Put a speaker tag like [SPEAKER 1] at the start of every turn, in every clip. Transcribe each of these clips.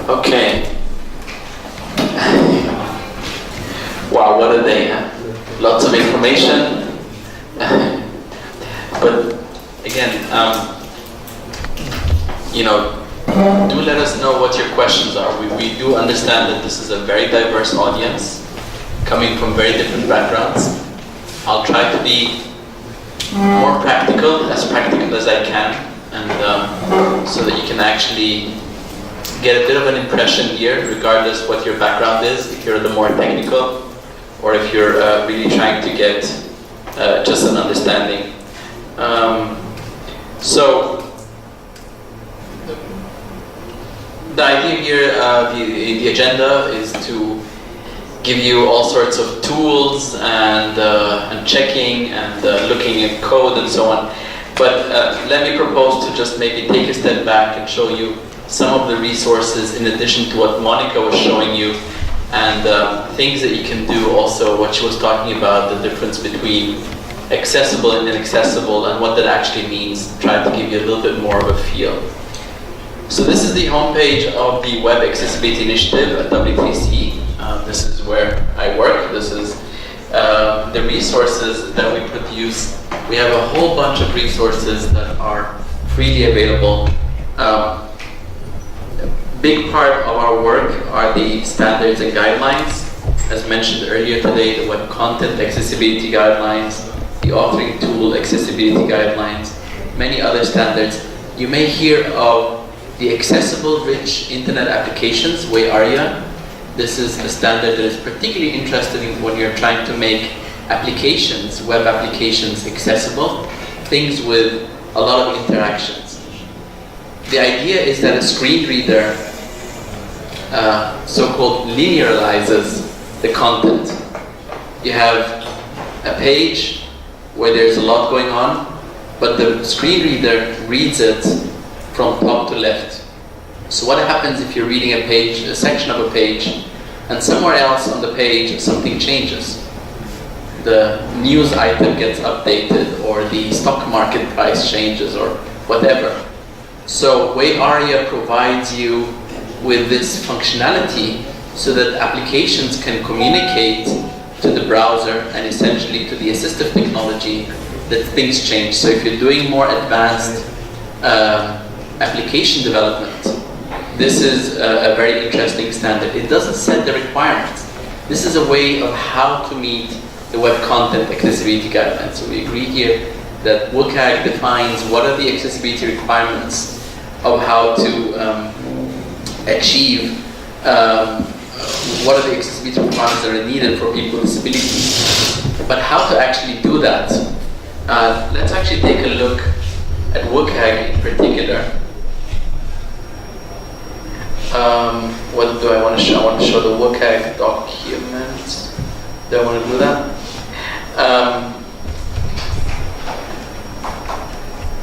[SPEAKER 1] Okay. Wow, what a day, huh? Lots of information. But again, do let us know what your questions are. We do understand that this is a very diverse audience, coming from very different backgrounds. I'll try to be more practical as I can, and so that you can actually get a bit of an impression here, regardless what your background is, if you're the more technical, or if you're really trying to get just an understanding. So the idea here, the agenda is to give you all sorts of tools and checking and looking at code and so on. But let me propose to just maybe take a step back and show you some of the resources in addition to what Monica was showing you, and things that you can do also, what she was talking about, the difference between accessible and inaccessible and what that actually means, try to give you a little bit more of a feel. So this is the homepage of the Web Accessibility Initiative at W3C. This is where I work. This is the resources that we produce. We have a whole bunch of resources that are freely available. A big part of our work are the standards and guidelines. As mentioned earlier today, the Web Content Accessibility Guidelines, the Authoring Tool Accessibility Guidelines, many other standards. You may hear of the Accessible Rich Internet Applications, WARIA. This is a standard that is particularly interesting when you're trying to make applications, web applications, accessible, things with a lot of interactions. The idea is that a screen reader so-called linearizes the content. You have a page where there's a lot going on, but the screen reader reads it from top to left. So what happens if you're reading a page, a section of a page, and somewhere else on the page something changes? The news item gets updated, or the stock market price changes, or whatever. So WARIA provides you with this functionality so that applications can communicate to the browser and essentially to the assistive technology that things change. So if you're doing more advanced application development, this is a very interesting standard. It doesn't set the requirements. This is a way of how to meet the Web Content Accessibility Guidelines. So we agree here that WCAG defines what are the accessibility requirements of how to achieve, what are the accessibility requirements that are needed for people with disabilities. But how to actually do that? Let's actually take a look at WCAG in particular. What do I want to show? I want to show the WCAG document. Do I want to do that?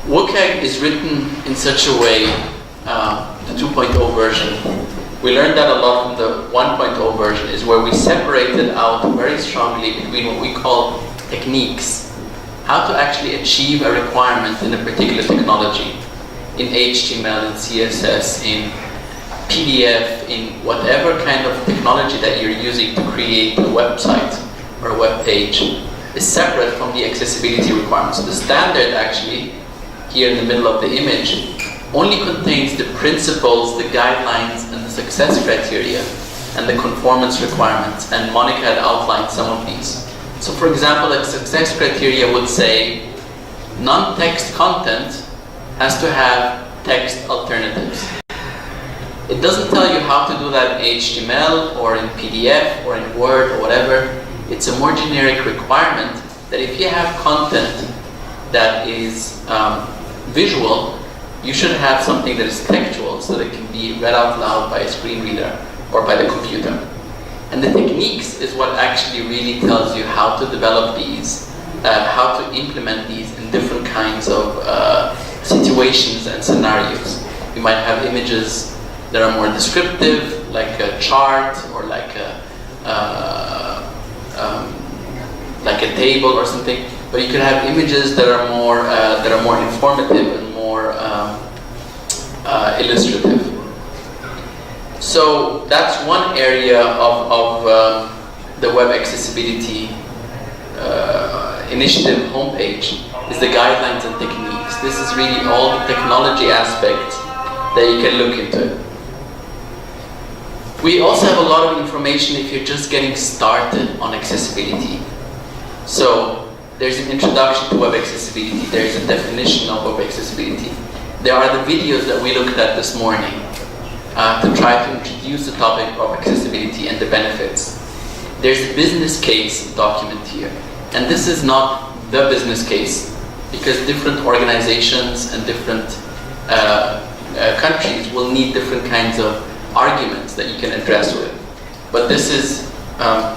[SPEAKER 1] WCAG is written in such a way, the 2.0 version. We learned that a lot from the 1.0 version, is where we separated out very strongly between what we call techniques, how to actually achieve a requirement in a particular technology, in HTML, in CSS, in PDF, in whatever kind of technology that you're using to create a website or a web page, is separate from the accessibility requirements. So the standard actually, here in the middle of the image, only contains the principles, the guidelines, and the success criteria, and the conformance requirements, and Monica had outlined some of these. So for example, a success criteria would say, non-text content has to have text alternatives. It doesn't tell you how to do that in HTML, or in PDF, or in Word, or whatever. It's a more generic requirement that if you have content that is visual, you should have something that is textual, so that it can be read out loud by a screen reader or by the computer. And the techniques is what actually really tells you how to develop these, how to implement these in different kinds of situations and scenarios. You might have images that are more descriptive, like a chart or like a table or something. But you could have images that are more informative and more illustrative. So that's one area of the web accessibility initiative homepage, is the guidelines and techniques. This is really all the technology aspects that you can look into. We also have a lot of information if you're just getting started on accessibility. So there's an introduction to web accessibility, there's a definition of web accessibility. There are the videos that we looked at this morning to try to introduce the topic of accessibility and the benefits. There's a business case document here. And this is not the business case, because different organizations and different countries will need different kinds of arguments that you can address with. But this is, the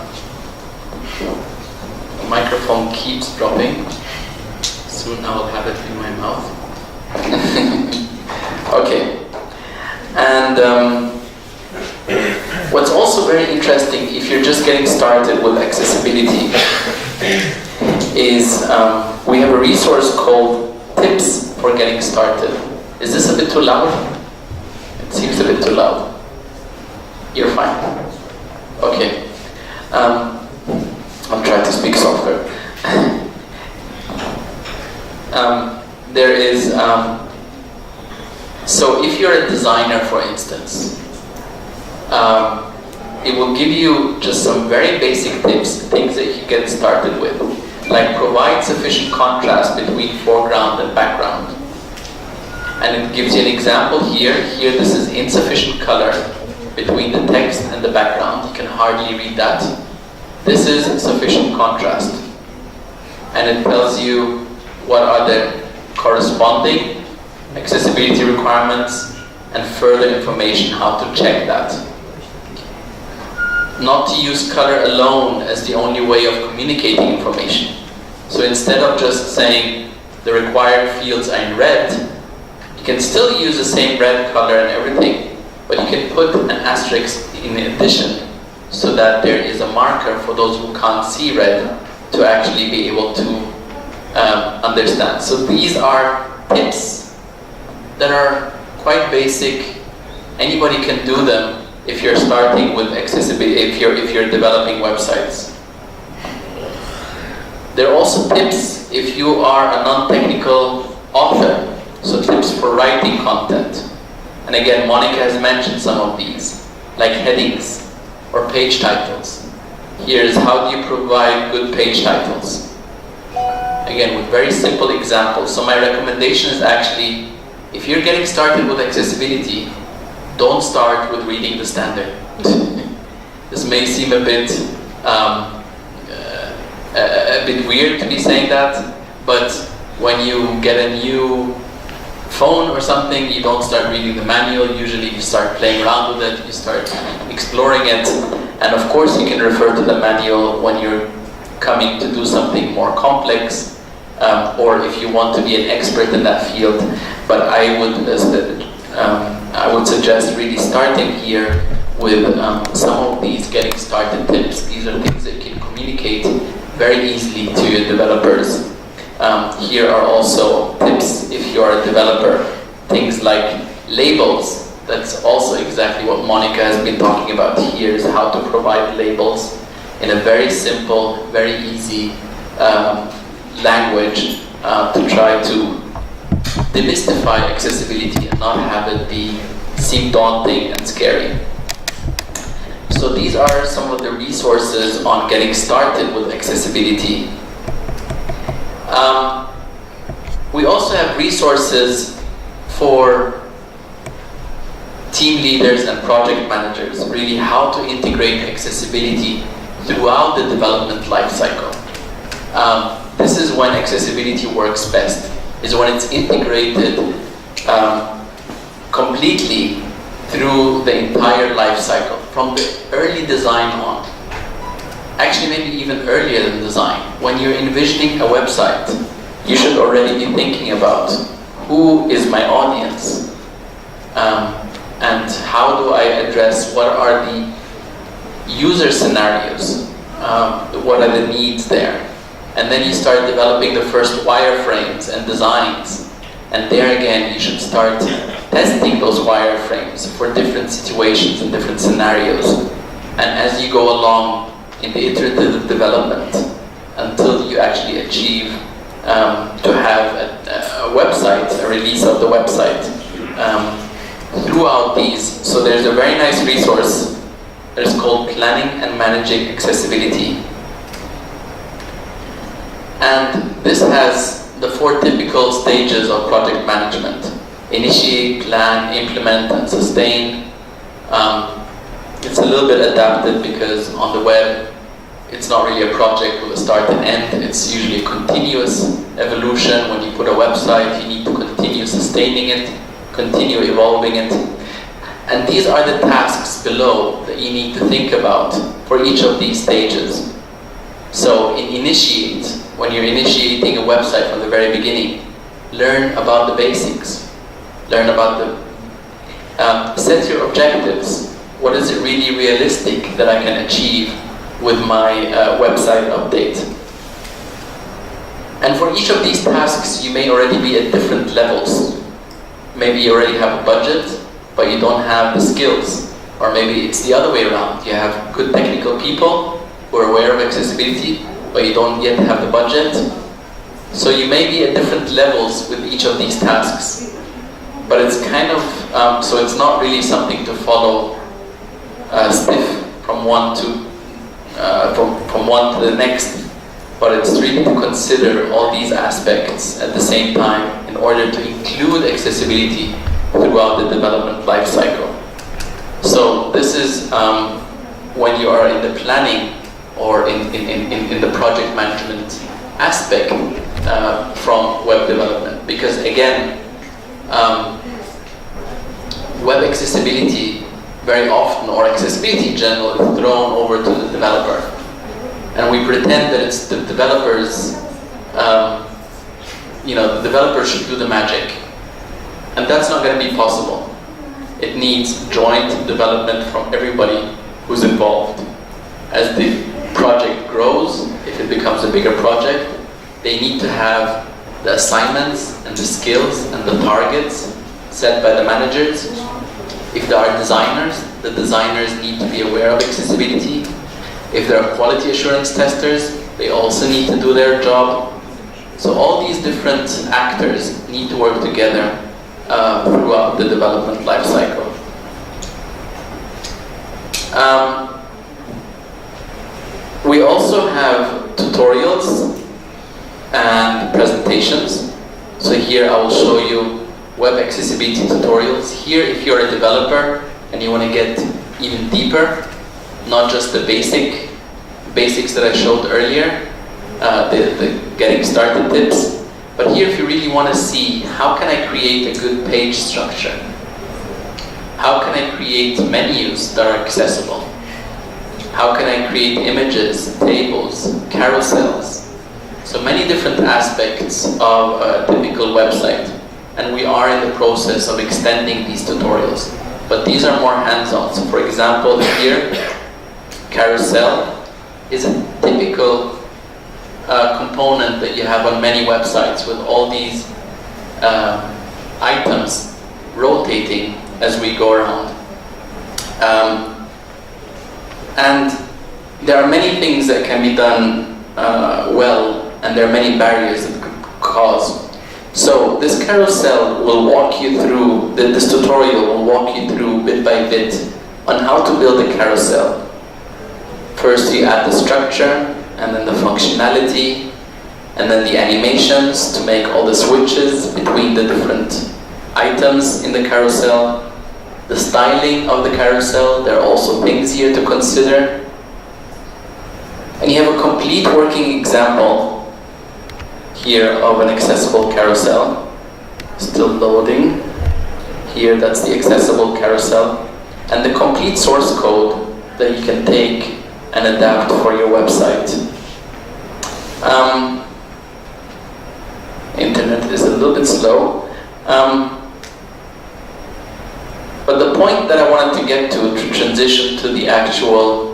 [SPEAKER 1] microphone keeps dropping. Soon I will have it in my mouth. Okay. And what's also very interesting, if you're just getting started with accessibility, is we have a resource called Tips for Getting Started. Is this a bit too loud? It seems a bit too loud. You're fine. Okay. I'll try to speak softer. There is, so if you're a designer, for instance, it will give you just some very basic tips, things that you can get started with. Like provide sufficient contrast between foreground and background. And it gives you an example here. Here this is insufficient color between the text and the background. You can hardly read that. This is sufficient contrast. And it tells you what are the corresponding accessibility requirements and further information how to check that. Not to use color alone as the only way of communicating information. So instead of just saying the required fields are in red, you can still use the same red color and everything, but you can put an asterisk in addition so that there is a marker for those who can't see red to actually be able to understand. So these are tips that are quite basic. Anybody can do them if you're starting with accessibility, if you're developing websites. There are also tips if you are a non-technical author, so tips for writing content. And again, Monica has mentioned some of these, like headings or page titles. Here's how do you provide good page titles. Again, with very simple examples. So my recommendation is actually, if you're getting started with accessibility, don't start with reading the standard. This may seem a bit weird to be saying that, but when you get a new phone or something, you don't start reading the manual. Usually you start playing around with it, you start exploring it, and of course you can refer to the manual when you're coming to do something more complex, or if you want to be an expert in that field. But I would suggest really starting here with some of these getting started tips. These are things that you can communicate very easily to your developers. Here are also tips if you are a developer. Things like labels. That's also exactly what Monica has been talking about here, is how to provide labels in a very simple, very easy language to try to demystify accessibility and not have it seem daunting and scary. So these are some of the resources on getting started with accessibility. We also have resources for team leaders and project managers, really how to integrate accessibility throughout the development lifecycle. This is when accessibility works best, is when it's integrated completely through the entire life cycle, from the early design on. Actually, maybe even earlier than design. When you're envisioning a website, you should already be thinking about who is my audience, and how do I address what are the user scenarios, what are the needs there. And then you start developing the first wireframes and designs And there again, you should start testing those wireframes for different situations and different scenarios. And as you go along in the iterative development, until you actually achieve to have a website, a release of the website throughout these. So there's a very nice resource that is called Planning and Managing Accessibility. And this has the 4 typical stages of project management: initiate, plan, implement, and sustain. It's a little bit adapted because on the web, it's not really a project with a start and end. It's usually a continuous evolution. When you put a website, you need to continue sustaining it, continue evolving it. And these are the tasks below that you need to think about for each of these stages. So in initiate, when you're initiating a website from the very beginning, learn about the basics. Learn about the, set your objectives. What is it really realistic that I can achieve with my website update? And for each of these tasks, you may already be at different levels. Maybe you already have a budget, but you don't have the skills. Or maybe it's the other way around. You have good technical people who are aware of accessibility, but you don't yet have the budget. So you may be at different levels with each of these tasks. But it's kind of, so it's not really something to follow stiff from one to the next, but it's really to consider all these aspects at the same time in order to include accessibility throughout the development life cycle. So this is when you are in the planning or in the project management aspect from web development, because again, web accessibility very often, or accessibility in general, is thrown over to the developer. And we pretend that it's the developers, the developer should do the magic. And that's not going to be possible. It needs joint development from everybody who's involved. As the project grows, if it becomes a bigger project, they need to have the assignments and the skills and the targets set by the managers. If there are designers, the designers need to be aware of accessibility. If there are quality assurance testers, they also need to do their job. So all these different actors need to work together throughout the development life cycle. We also have tutorials and presentations. So here I will show you web accessibility tutorials. Here, if you're a developer and you want to get even deeper, not just the basics that I showed earlier, the getting started tips, but here if you really want to see how can I create a good page structure, how can I create menus that are accessible, how can I create images, tables, carousels, so many different aspects of a typical website. And we are in the process of extending these tutorials. But these are more hands-on. So for example, here, Carousel is a typical component that you have on many websites with all these items rotating as we go around. And there are many things that can be done well, and there are many barriers that could cause. So this carousel will walk you through, this tutorial will walk you through bit by bit on how to build a carousel. First you add the structure, and then the functionality, and then the animations to make all the switches between the different items in the carousel. The styling of the carousel, there are also things here to consider. And you have a complete working example here of an accessible carousel. Still loading. Here, that's the accessible carousel. And the complete source code that you can take and adapt for your website. Internet is a little bit slow. But the point that I wanted to get to transition to the actual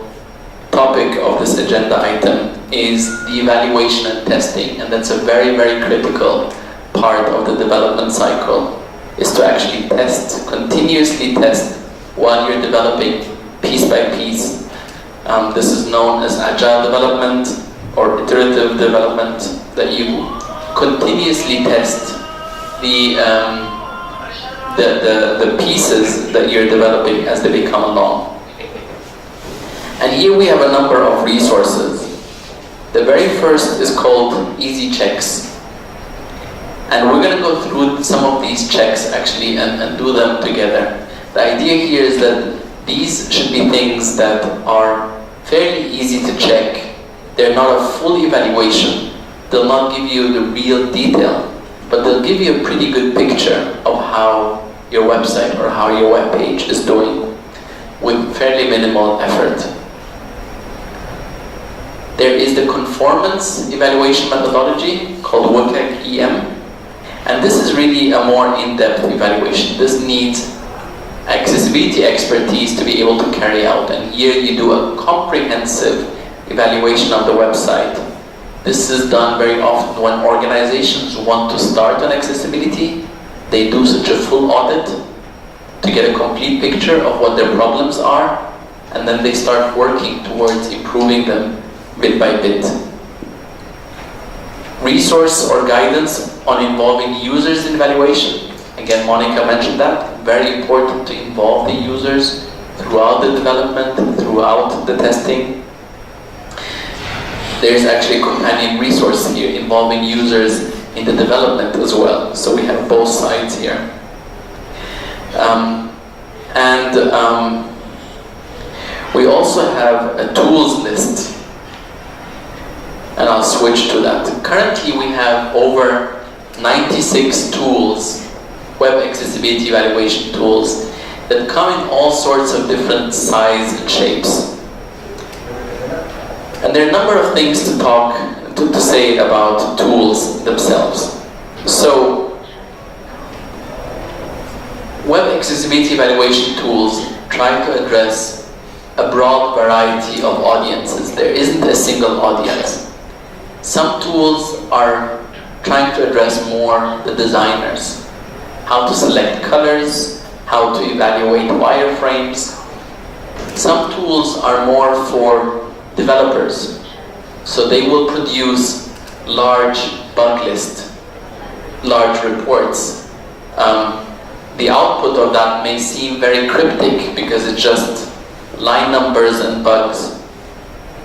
[SPEAKER 1] topic of this agenda item is the evaluation and testing, and that's a very, very critical part of the development cycle is to actually test, continuously test while you're developing piece by piece. This is known as agile development or iterative development, that you continuously test the pieces that you're developing as they become along. And here we have a number of resources. The very first is called Easy Checks. And we're going to go through some of these checks actually and do them together. The idea here is that these should be things that are fairly easy to check. They're not a full evaluation. They'll not give you the real detail, but they'll give you a pretty good picture of how your website or how your web page is doing with fairly minimal effort. There is the Conformance evaluation methodology called WCAG EM, and this is really a more in-depth evaluation. This needs accessibility expertise to be able to carry out, and here you do a comprehensive evaluation of the website. This is done very often when organizations want to start on accessibility. They do such a full audit to get a complete picture of what their problems are, and then they start working towards improving them bit by bit. Resource or guidance on involving users in evaluation. Again, Monica mentioned that. Very important to involve the users throughout the development, throughout the testing. There's actually a companion resource here involving users in the development as well. So we have both sides here. We also have a tools list. And I'll switch to that. Currently we have over 96 tools, web accessibility evaluation tools, that come in all sorts of different sizes and shapes. And there are a number of things to say about tools themselves. So, web accessibility evaluation tools try to address a broad variety of audiences. There isn't a single audience. Some tools are trying to address more the designers, how to select colors, how to evaluate wireframes. Some tools are more for developers, so they will produce large bug lists, large reports. The output of that may seem very cryptic because it's just line numbers and bugs,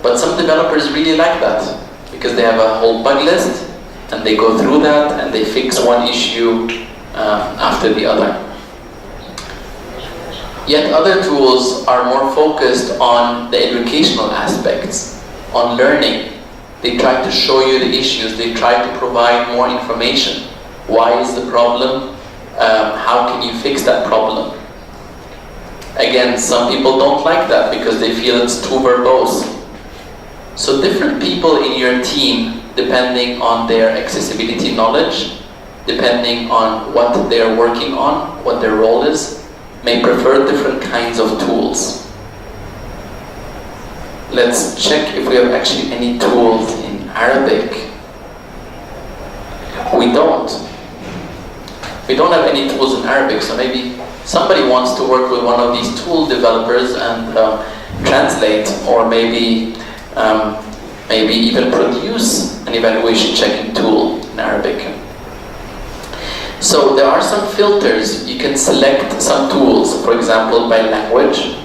[SPEAKER 1] but some developers really like that, because they have a whole bug list and they go through that and they fix one issue after the other. Yet other tools are more focused on the educational aspects, on learning. They try to show you the issues, they try to provide more information. Why is the problem? How can you fix that problem? Again, some people don't like that because they feel it's too verbose. So different people in your team, depending on their accessibility knowledge, depending on what they're working on, what their role is, may prefer different kinds of tools. Let's check if we have actually any tools in Arabic. We don't. We don't have any tools in Arabic, so maybe somebody wants to work with one of these tool developers and translate, or maybe even produce an evaluation checking tool in Arabic. So there are some filters. You can select some tools, for example, by language,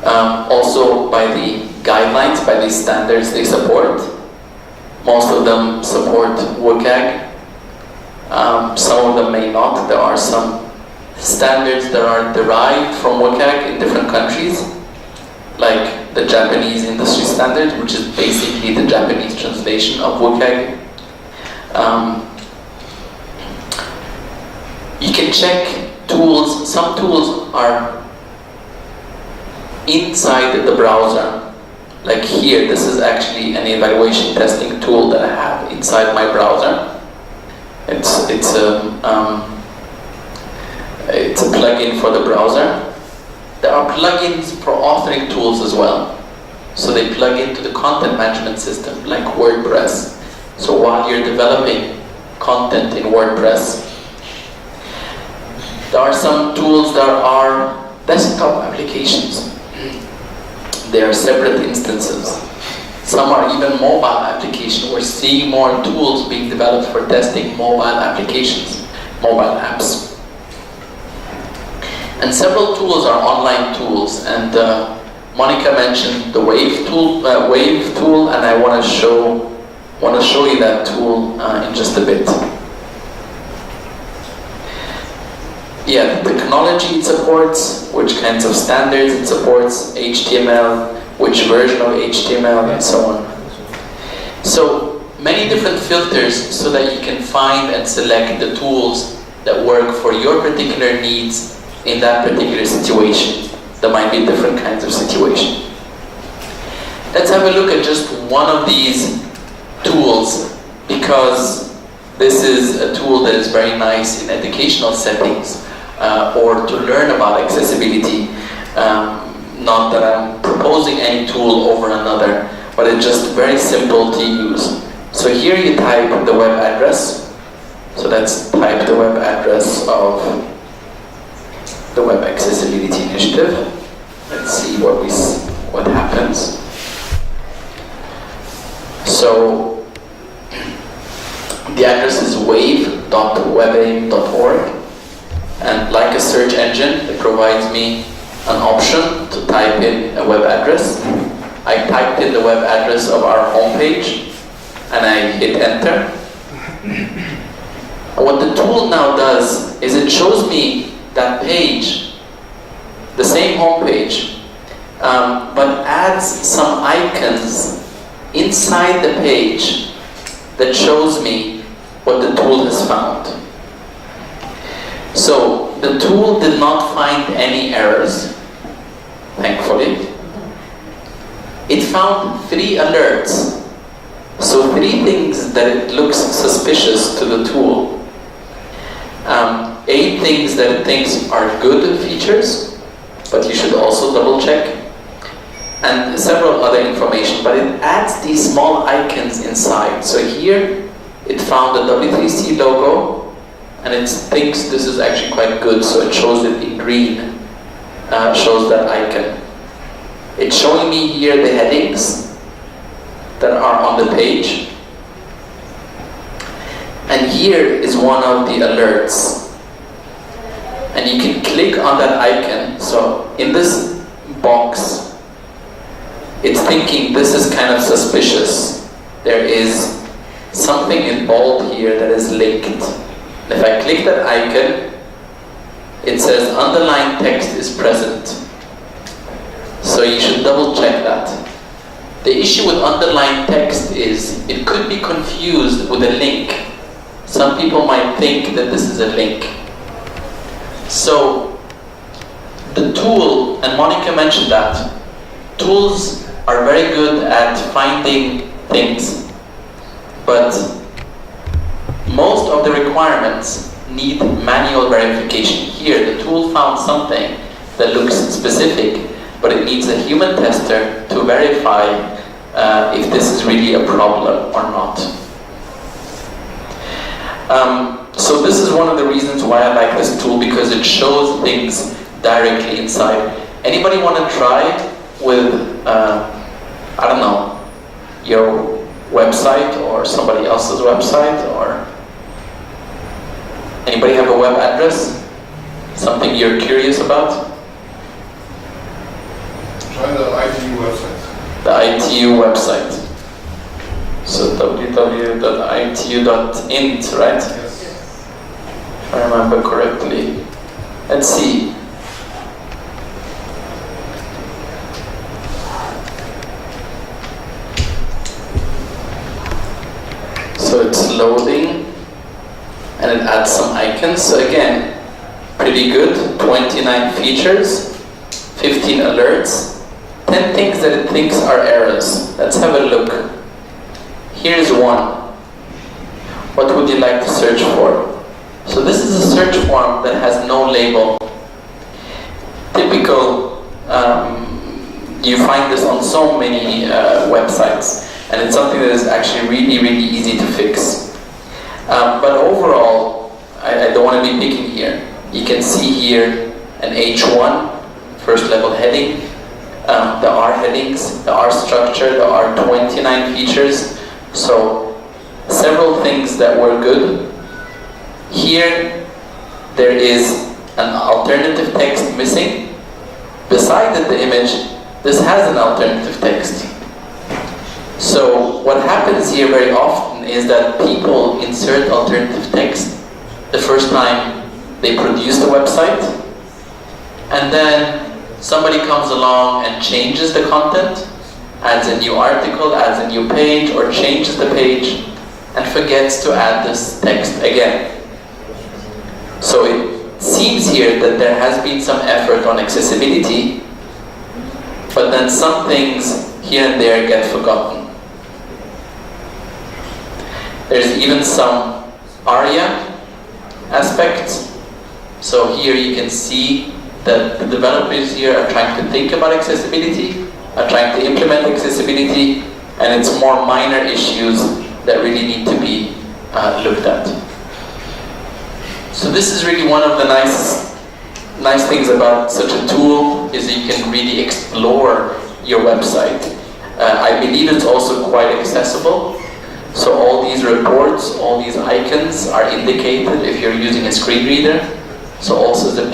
[SPEAKER 1] also by the guidelines, by the standards they support. Most of them support WCAG. Some of them may not. There are some standards that are derived from WCAG in different countries, like the Japanese industry standard, which is basically the Japanese translation of WCAG. You can check tools. Some tools are inside the browser. Like here, this is actually an evaluation testing tool that I have inside my browser. It's a plugin for the browser. There are plugins for authoring tools as well. So they plug into the content management system, like WordPress. So while you're developing content in WordPress. There are some tools that are desktop applications. They are separate instances. Some are even mobile applications. We're seeing more tools being developed for testing mobile applications, mobile apps. And several tools are online tools, and Monica mentioned the Wave tool, and I want to show you that tool in just a bit. Yeah, the technology it supports, which kinds of standards it supports, HTML, which version of HTML, and so on. So many different filters so that you can find and select the tools that work for your particular needs in that particular situation. There might be different kinds of situations. Let's have a look at just one of these tools, because this is a tool that is very nice in educational settings or to learn about accessibility. Not that I'm proposing any tool over another, but it's just very simple to use. So here you type the web address. So let's type the web address of the Web Accessibility Initiative. Let's see what happens. So the address is wave.webaim.org, and like a search engine, it provides me an option to type in a web address. I typed in the web address of our homepage, and I hit enter. And what the tool now does is it shows me that page, the same homepage, but adds some icons inside the page that shows me what the tool has found. So the tool did not find any errors, thankfully. It found 3 alerts. So 3 things that it looks suspicious to the tool. 8 things that it thinks are good features, but you should also double check. And several other information, but it adds these small icons inside. So here, it found the W3C logo, and it thinks this is actually quite good, so it shows it in green, shows that icon. It's showing me here the headings that are on the page. And here is one of the alerts. And you can click on that icon. So in this box, it's thinking this is kind of suspicious. There is something in bold here that is linked. If I click that icon, it says underlined text is present. So you should double check that. The issue with underlined text is it could be confused with a link. Some people might think that this is a link. So the tool, and Monica mentioned that, tools are very good at finding things, but most of the requirements need manual verification. Here, the tool found something that looks specific, but it needs a human tester to verify if this is really a problem or not. So this is one of the reasons why I like this tool, because it shows things directly inside. Anybody want to try it with, I don't know, your website or somebody else's website? Or anybody have a web address? Something you're curious about?
[SPEAKER 2] Try the ITU website.
[SPEAKER 1] The ITU website. So www.itu.int, right?
[SPEAKER 2] Yes.
[SPEAKER 1] If I remember correctly. Let's see. So it's loading, and it adds some icons. So again, pretty good. 29 features, 15 alerts, 10 things that it thinks are errors. Let's have a look. Here's one. What would you like to search for? So this is a search form that has no label. Typical, you find this on so many websites, and it's something that is actually really, really easy to fix. But overall, I don't want to be picking here. You can see here an H1, first level heading. There are headings, there are structure, there are 29 features. So several things that were good. Here, there is an alternative text missing. Beside the image, this has an alternative text. So what happens here very often is that people insert alternative text the first time they produce the website, and then somebody comes along and changes the content, adds a new article, adds a new page, or changes the page, and forgets to add this text again. So it seems here that there has been some effort on accessibility, but then some things here and there get forgotten. There's even some ARIA aspects. So here you can see that the developers here are trying to think about accessibility, are trying to implement accessibility, and it's more minor issues that really need to be looked at. So this is really one of the nice things about such a tool, is that you can really explore your website. I believe it's also quite accessible. So all these reports, all these icons are indicated if you're using a screen reader. So also as a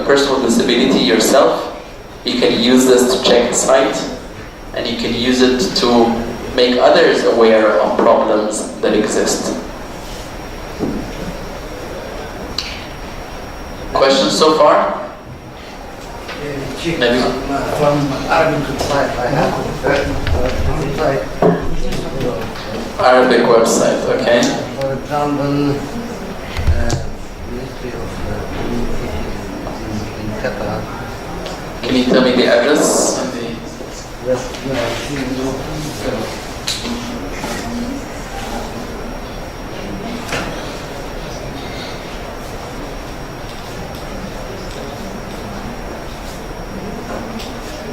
[SPEAKER 1] person with disability yourself, you can use this to check the site, and you can use it to make others aware of problems that exist. Questions so far? Maybe.
[SPEAKER 3] From Arabic website, I have website.
[SPEAKER 1] Arabic website, okay.
[SPEAKER 3] For example, Ministry of Communication in Qatar.
[SPEAKER 1] Can you tell me the address?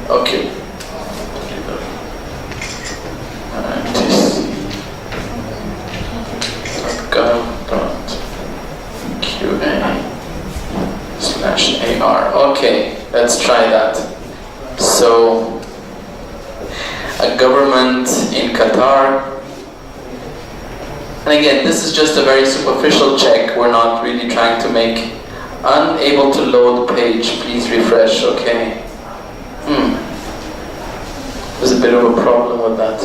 [SPEAKER 1] Okay. gov.qa/AR. Okay, let's try that. So, a government in Qatar. And again, this is just a very superficial check. We're not really trying to make unable to load page. Please refresh. Okay. There's a bit of a problem with that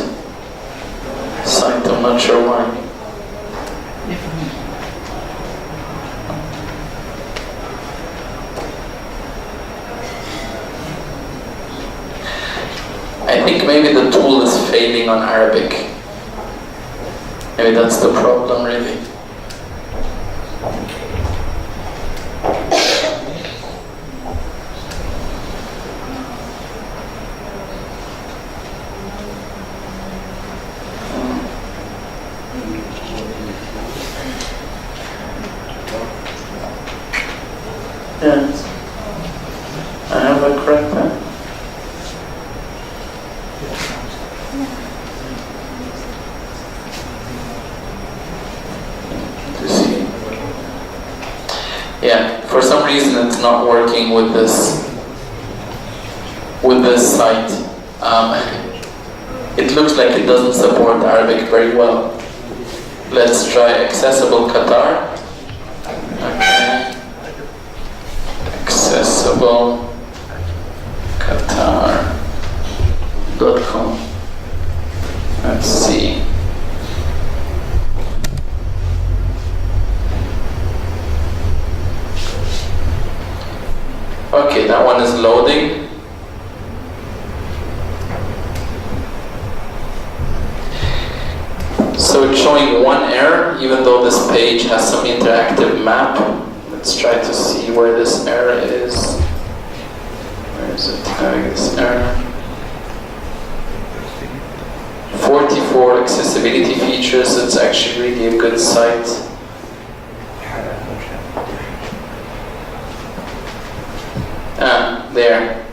[SPEAKER 1] site. I'm not sure why. I think maybe the tool is failing on Arabic. Maybe that's the problem, really. Yes. I have a correct one. Yeah, for some reason it's not working with this site. It looks like it doesn't support Arabic very well. Let's try Accessible Qatar. Okay. accessibleqatar.com. Let's see. Okay, that one is loading. So it's showing one error, even though this page has some interactive map. Let's try to see where this error is. Where is it having this error? 44 accessibility features. It's actually really a good site. There.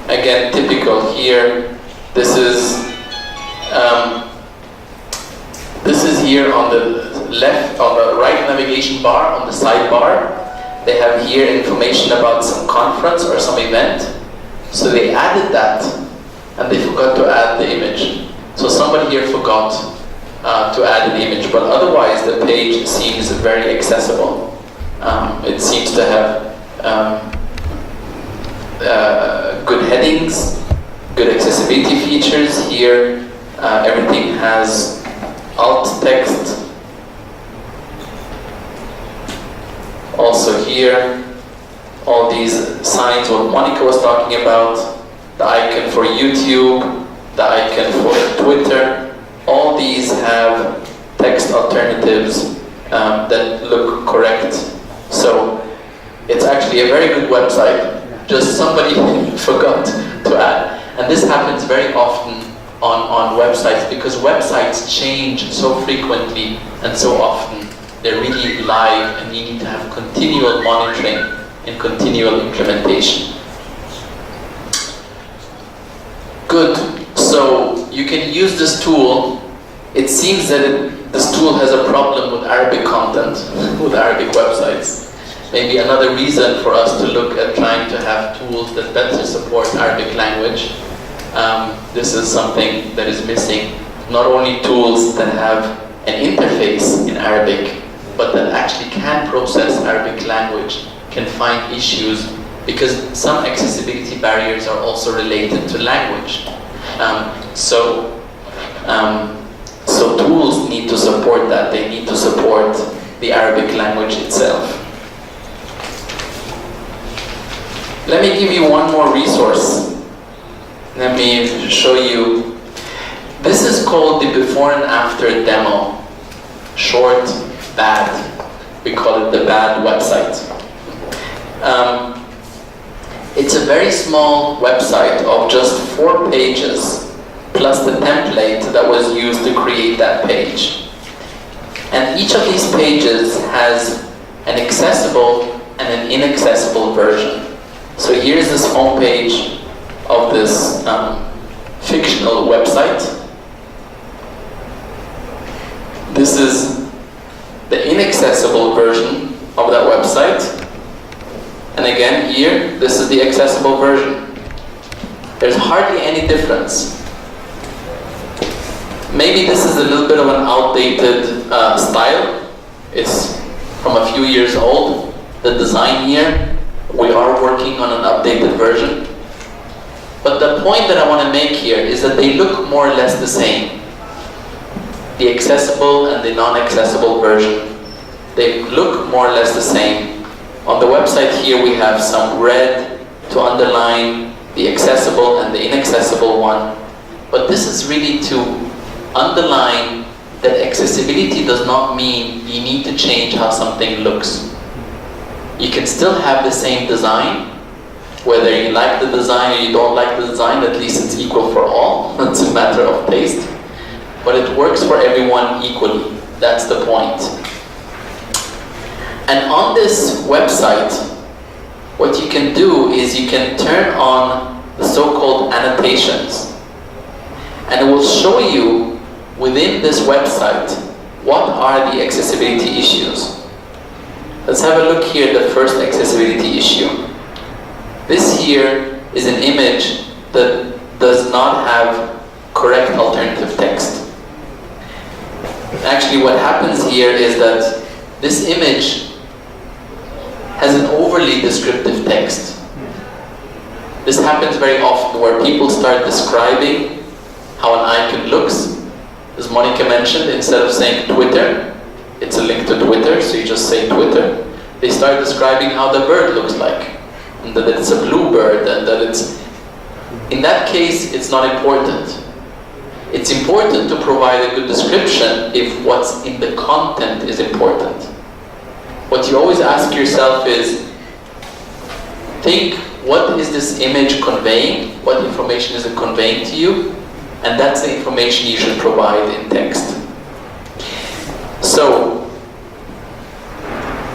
[SPEAKER 1] Again, typical here. This is here on left, on the right navigation bar, on the sidebar, they have here information about some conference or some event. So they added that, and they forgot to add the image. So somebody here forgot to add an image, but otherwise the page seems very accessible. It seems to have good headings, good accessibility features. Here, everything has alt text. Also here, all these signs, what Monica was talking about, the icon for YouTube, the icon for Twitter, all these have text alternatives that look correct. So it's actually a very good website, just somebody forgot to add. And this happens very often on websites, because websites change so frequently and so often. They're really live, and you need to have continual monitoring and continual implementation. Good. So you can use this tool. It seems that this tool has a problem with Arabic content, with Arabic websites. Maybe another reason for us to look at trying to have tools that better support Arabic language. This is something that is missing. Not only tools that have an interface in Arabic, but that actually can process Arabic language, can find issues, because some accessibility barriers are also related to language. So tools need to support that. They need to support the Arabic language itself. Let me give you one more resource. Let me show you. This is called the before and after demo. Short, bad. We call it the bad website. It's a very small website of just 4 pages, plus the template that was used to create that page. And each of these pages has an accessible and an inaccessible version. So here's this home page of this fictional website. This is the inaccessible version of that website. And again, here, this is the accessible version. There's hardly any difference. Maybe this is a little bit of an outdated style. It's from a few years old. The design here, we are working on an updated version. But the point that I want to make here is that they look more or less the same. The accessible and the non-accessible version, they look more or less the same. On the website here we have some red to underline the accessible and the inaccessible one. But this is really to underline that accessibility does not mean you need to change how something looks. You can still have the same design. Whether you like the design or you don't like the design, at least it's equal for all. It's a matter of taste. But it works for everyone equally. That's the point. And on this website, what you can do is you can turn on the so-called annotations. And it will show you within this website what are the accessibility issues. Let's have a look here at the first accessibility issue. This here is an image that does not have correct alternative text. Actually, what happens here is that this image has an overly descriptive text. This happens very often where people start describing how an icon looks. As Monica mentioned, instead of saying Twitter, it's a link to Twitter, so you just say Twitter. They start describing how the bird looks like, and that it's a blue bird, and that it's... In that case, it's not important. It's important to provide a good description if what's in the content is important. What you always ask yourself is, think, what is this image conveying? What information is it conveying to you? And that's the information you should provide in text. So,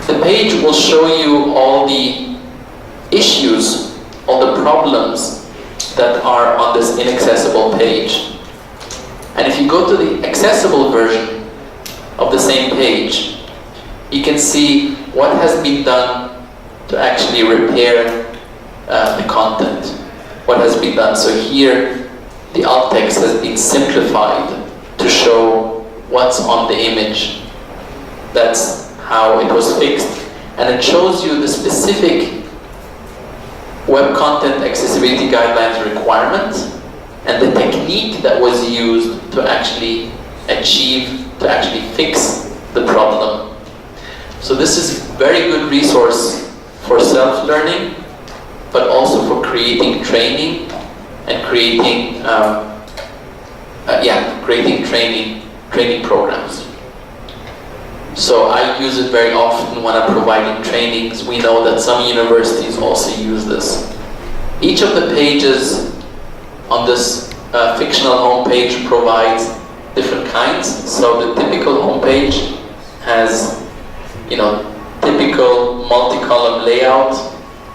[SPEAKER 1] the page will show you all the issues, all the problems that are on this inaccessible page. And if you go to the accessible version, of the same page, you can see what has been done to actually repair the content. What has been done. So here, the alt text has been simplified to show what's on the image. That's how it was fixed. And it shows you the specific web content accessibility guidelines requirement and the technique that was used to actually fix the problem. So this is a very good resource for self-learning, but also for creating training and creating training programs. So I use it very often when I'm providing trainings. We know that some universities also use this. Each of the pages on this fictional homepage provides different kinds. So the typical homepage has, typical multi-column layout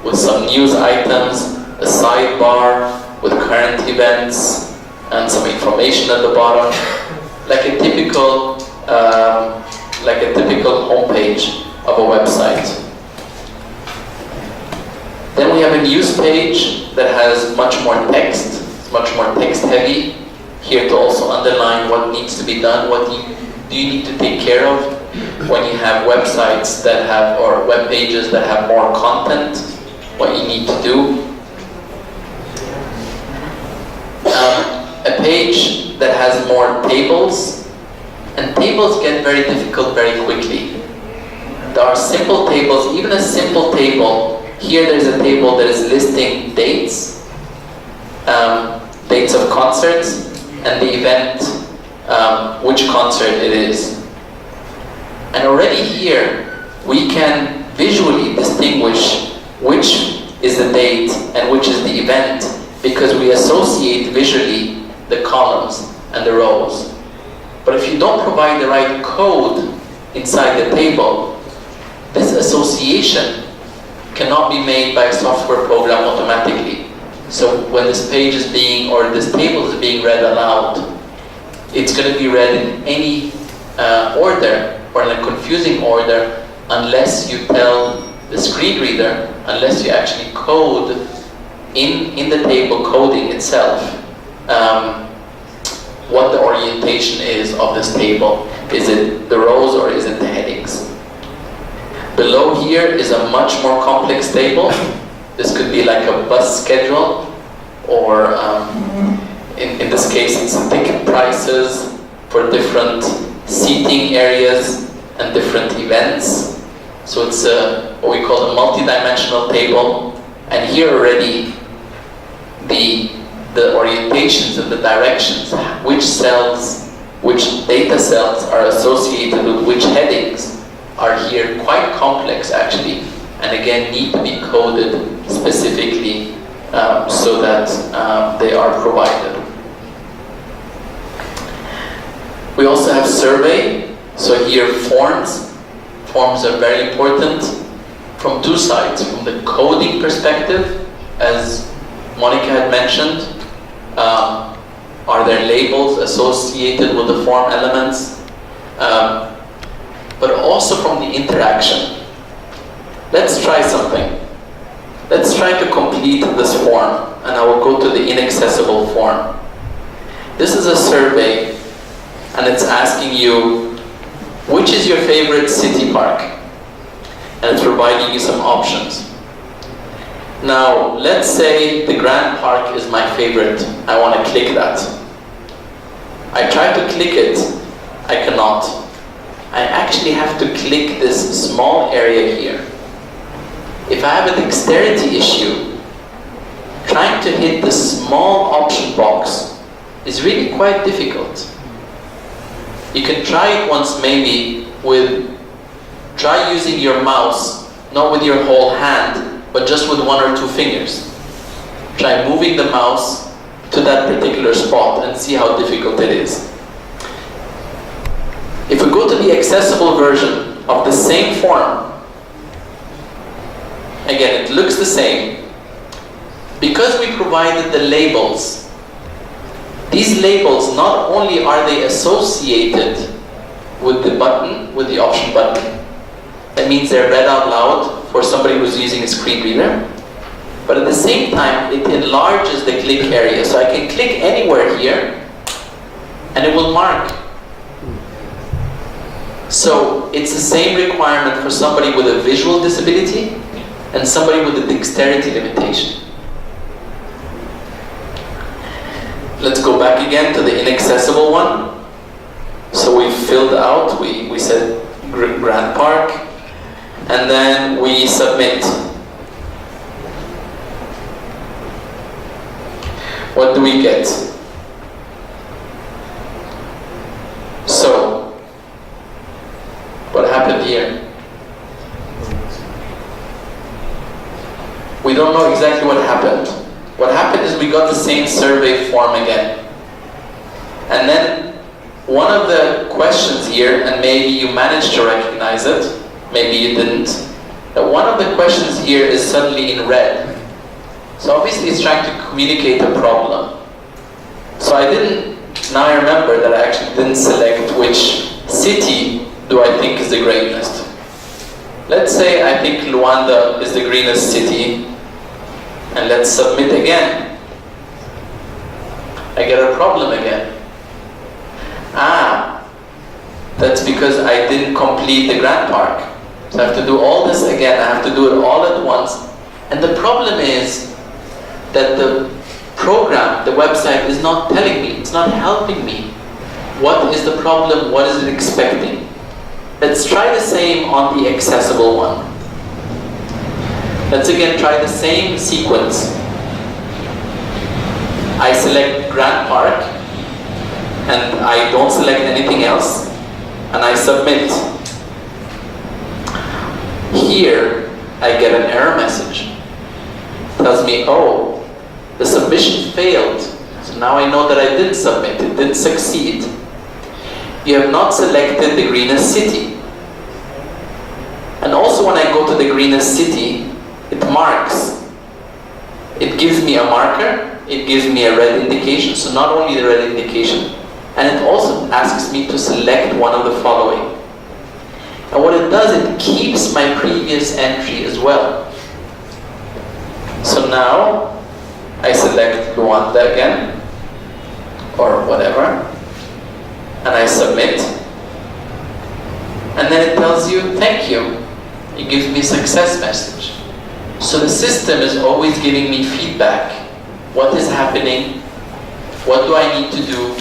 [SPEAKER 1] with some news items, a sidebar with current events, and some information at the bottom, like a typical homepage of a website. Then we have a news page that has much more text. It's much more text heavy. Here to also underline what needs to be done, what do you need to take care of when you have websites that have, or web pages that have more content, what you need to do. A page that has more tables, and tables get very difficult very quickly. There are simple tables, even a simple table. Here there's a table that is listing dates, dates of concerts, and the event, which concert it is. And already here, we can visually distinguish which is the date and which is the event, because we associate visually the columns and the rows. But if you don't provide the right code inside the table, this association cannot be made by a software program automatically. So when this page is being, or this table is being read aloud, it's going to be read in any order, or in a confusing order, unless you tell the screen reader, unless you actually code in the table coding itself what the orientation is of this table. Is it the rows or is it the headings? Below here is a much more complex table. This could be like a bus schedule, or in this case it's ticket prices for different seating areas and different events. So it's what we call a multi-dimensional table, and here already the orientations and the directions, which cells, which data cells are associated with which headings, are here quite complex actually, and again need to be coded specifically so that they are provided. We also have survey. So here forms. Forms are very important from two sides. From the coding perspective, as Monica had mentioned, are there labels associated with the form elements? But also from the interaction. Let's try something. Let's try to complete this form, and I will go to the inaccessible form. This is a survey, and it's asking you, which is your favorite city park? And it's providing you some options. Now, let's say the Grand Park is my favorite. I want to click that. I try to click it. I cannot. I actually have to click this small area here. If I have a dexterity issue, trying to hit the small option box is really quite difficult. You can try it once maybe try using your mouse, not with your whole hand, but just with one or two fingers. Try moving the mouse to that particular spot and see how difficult it is. If we go to the accessible version of the same form, again, it looks the same. Because we provided the labels, these labels, not only are they associated with the button, with the option button. That means they're read out loud for somebody who's using a screen reader. But at the same time, it enlarges the click area. So I can click anywhere here, and it will mark. So it's the same requirement for somebody with a visual disability and somebody with a dexterity limitation. Let's go back again to the inaccessible one. So we filled out, we said Grant Park, and then we submit. What do we get? So, what happened here? We don't know exactly what happened. What happened is we got the same survey form again. And then one of the questions here, and maybe you managed to recognize it, maybe you didn't, that one of the questions here is suddenly in red. So obviously it's trying to communicate a problem. So now I remember that I actually didn't select which city do I think is the greenest. Let's say I think Luanda is the greenest city, and let's submit again. I get a problem again. That's because I didn't complete the Grant Park. So I have to do all this again, I have to do it all at once. And the problem is that the program, the website, is not telling me, it's not helping me. What is the problem? What is it expecting? Let's try the same on the accessible one. Let's again try the same sequence. I select Grant Park, and I don't select anything else, and I submit. Here, I get an error message. It tells me, oh, the submission failed. So now I know that I didn't submit, it didn't succeed. You have not selected the greenest city. And also when I go to the greenest city, it marks. It gives me a marker, it gives me a red indication, so not only the red indication, and it also asks me to select one of the following. And what it does, it keeps my previous entry as well. So now, I select Luanda again, or whatever, and I submit. And then it tells you, thank you. It gives me a success message. So the system is always giving me feedback. What is happening? What do I need to do?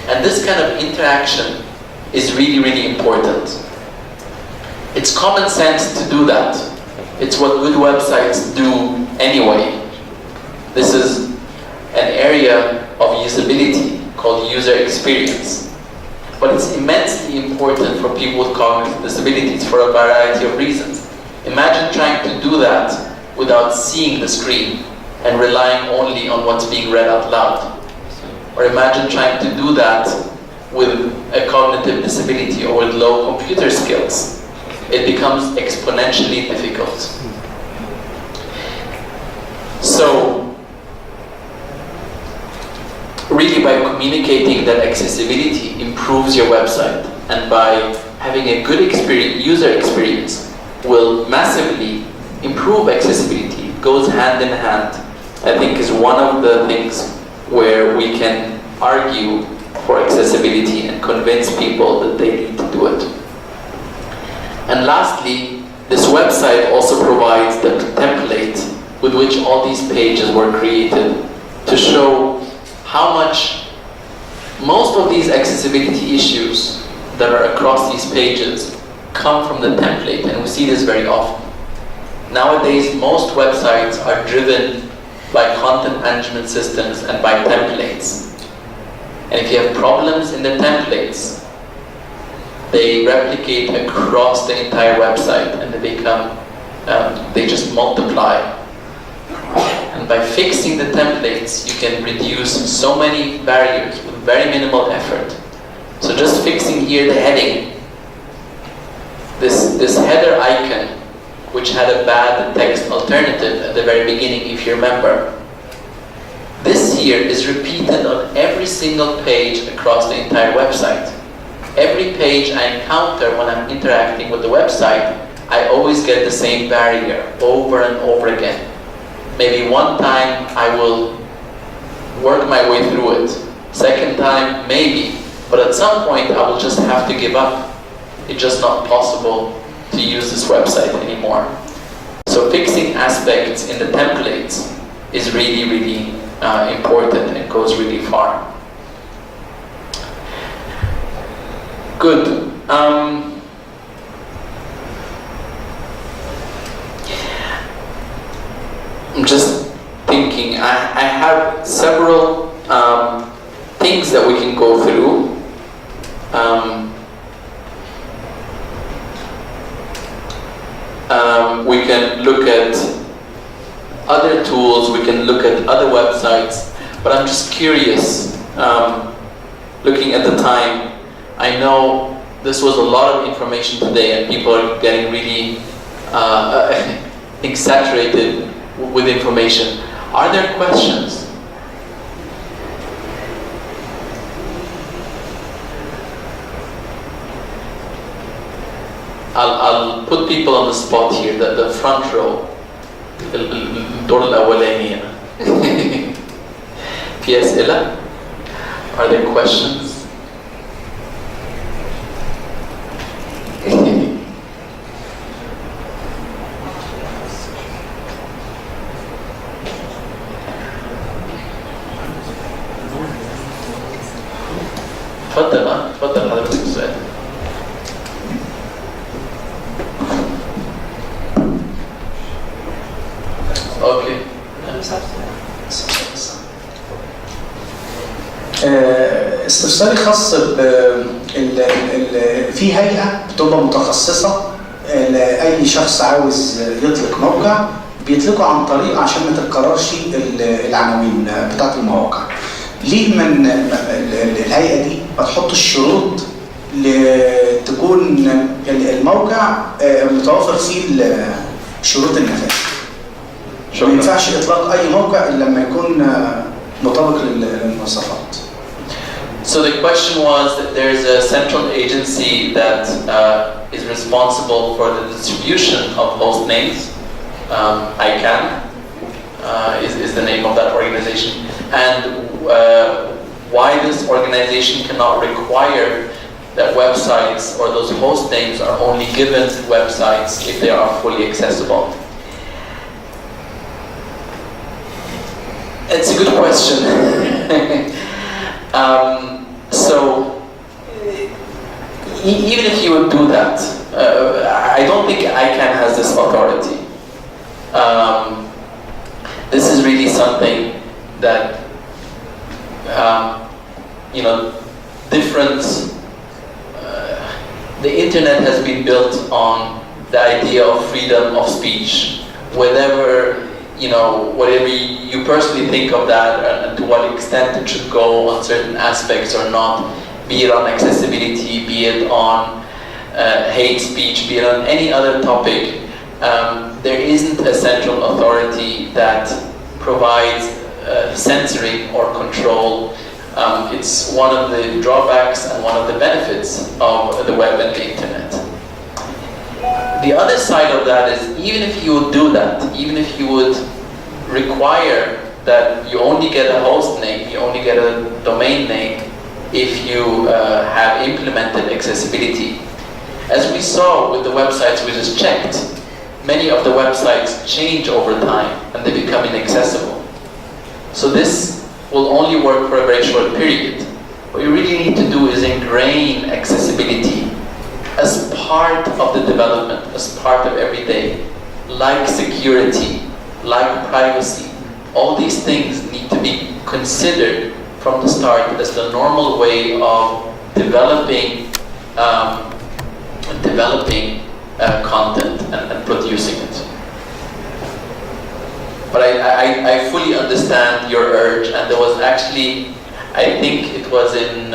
[SPEAKER 1] And this kind of interaction is really, really important. It's common sense to do that. It's what good websites do anyway. This is an area of usability called user experience. But it's immensely important for people with cognitive disabilities for a variety of reasons. Imagine trying to do that without seeing the screen and relying only on what's being read out loud. Or imagine trying to do that with a cognitive disability or with low computer skills. It becomes exponentially difficult. So, really by communicating that accessibility improves your website, and by having a good user experience will massively improve accessibility. It goes hand in hand. I think is one of the things where we can argue for accessibility and convince people that they need to do it. And lastly, this website also provides the template with which all these pages were created to show how much most of these accessibility issues that are across these pages come from the template, and we see this very often. Nowadays, most websites are driven by content management systems and by templates. And if you have problems in the templates, they replicate across the entire website, and they just multiply. And by fixing the templates, you can reduce so many barriers with very minimal effort. So just fixing here the heading, this header icon, which had a bad text alternative at the very beginning, if you remember. This here is repeated on every single page across the entire website. every page I encounter when I'm interacting with the website, I always get the same barrier over and over again. Maybe one time I will work my way through it. Second time, maybe. But at some point, I will just have to give up. It's just not possible to use this website anymore. So fixing aspects in the templates is really, really important and goes really far. Good. I'm just thinking, I have several things that we can go through. We can look at other tools, we can look at other websites, but I'm just curious, looking at the time, I know this was a lot of information today and people are getting really exaggerated with information. Are there questions? I'll put people on the spot here, the front row. الدور الأولاني هنا. في أسئلة? Are there questions? تفضل حضرتك السؤال. اوكي.
[SPEAKER 4] استفساري خاص في هيئة بتبقى متخصصة لأي شخص عاوز يطلق موقع بيطلقه عن طريق عشان ما تتكررش العناوين بتاعت المواقع. ليه من الهيئة دي ما تحط الشروط تكون الموقع متوفر فيه شروط النفاذ؟ ما ينفعش إطلاق أي موقع إلا لما يكون مطابق للمواصفات.
[SPEAKER 1] So the question was that there's a central agency that is responsible for the distribution of host names. ICANN is the name of that organization. And why this organization cannot require that websites or those host names are only given to websites if they are fully accessible. It's a good question. So even if you would do that, I don't think ICANN has this authority. This is really something that different. The internet has been built on the idea of freedom of speech. Whatever you personally think of that, and to what extent it should go on certain aspects or not, be it on accessibility, be it on hate speech, be it on any other topic, there isn't a central authority that provides censoring or control. It's one of the drawbacks and one of the benefits of the web and the internet. The other side of that is, even if you would do that, even if you would require that you only get a host name, you only get a domain name if you have implemented accessibility. As we saw with the websites we just checked, many of the websites change over time and they become inaccessible. So this will only work for a very short period. What you really need to do is ingrain accessibility as part of the development, as part of every day, like security, like privacy. All these things need to be considered from the start as the normal way of developing content and producing it. But I fully understand your urge, and there was actually, I think it was in,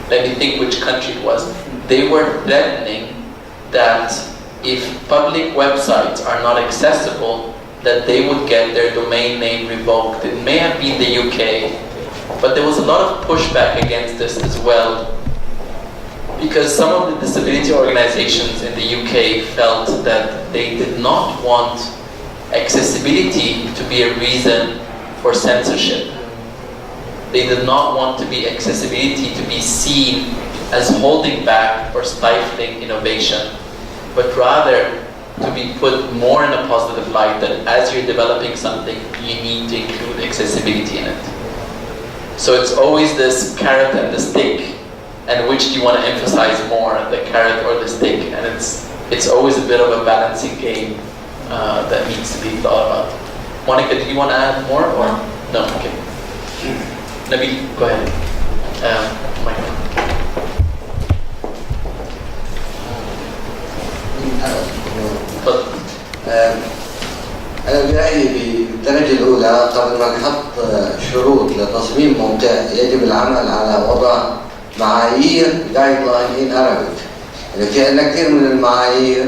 [SPEAKER 1] let me think which country it was. They were threatening that if public websites are not accessible, that they would get their domain name revoked. It may have been the UK, But there was a lot of pushback against this as well, because some of the disability organizations in the UK felt that they did not want accessibility to be a reason for censorship. They did not want accessibility to be seen as holding back or stifling innovation, but rather to be put more in a positive light, that as you're developing something, you need to include accessibility in it. So it's always this carrot and the stick, and which do you want to emphasize more, the carrot or the stick? And it's always a bit of a balancing game that needs to be thought about. Monica, do you want to add more or no? Okay. Nabil, go ahead. Michael.
[SPEAKER 3] أنا برأيي بالدرجة الأولى قبل ما نحط شروط لتصميم موقع يجب العمل على وضع معايير guideline in Arabic. يعني في عندنا كثير من المعايير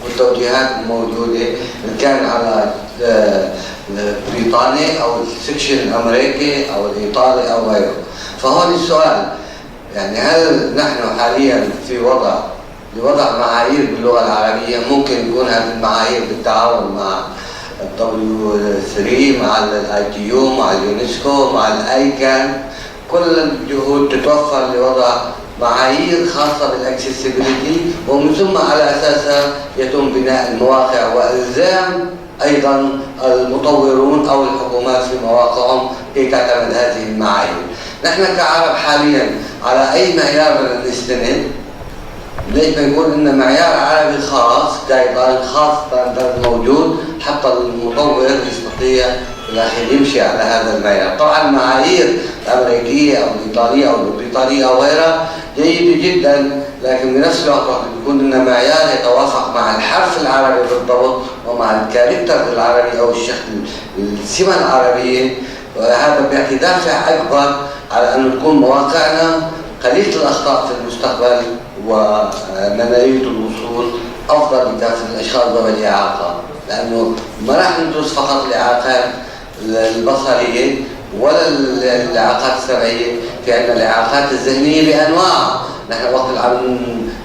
[SPEAKER 3] والتوجيهات الموجودة إن كان على بريطاني أو السكشن الأمريكي أو الإيطالي أو غيره. فهون السؤال يعني هل نحن حاليا في لوضع معايير باللغة العربية؟ ممكن يكون هذه المعايير بالتعاون مع W3 مع ITU مع اليونسكو مع الأيكان. كل الجهود تتوفر لوضع معايير خاصة بالاكسسبيليتي، ومن ثم على أساسها يتم بناء المواقع وإلزام أيضا المطورون أو الحكومات في مواقعهم كي تعتمد هذه المعايير. نحن كعرب حاليا على أي معيار بدنا نستند؟ ليش بنقول إن معيار عربي خاص جايدلاين خاص موجود حتى المطور يستطيع في الأخير يمشي على هذا المعيار. طبعا المعايير الأمريكية أو الإيطالية أو البريطانية أو غيرها جيدة جدا، لكن بنفس الوقت بيكون لنا معيار يتوافق مع الحرف العربي بالضبط ومع الكاركتر العربي أو السمة العربية، وهذا بيعطي دافع أكبر على أن تكون مواقعنا قليلة الأخطاء في المستقبل ومناية الوصول أفضل لكافة الأشخاص ذوي الإعاقة، لأنه ما راح ندرس فقط الإعاقات البصرية ولا الإعاقات السمعية، في عندنا الإعاقات الذهنية بأنواع. نحن وقت عم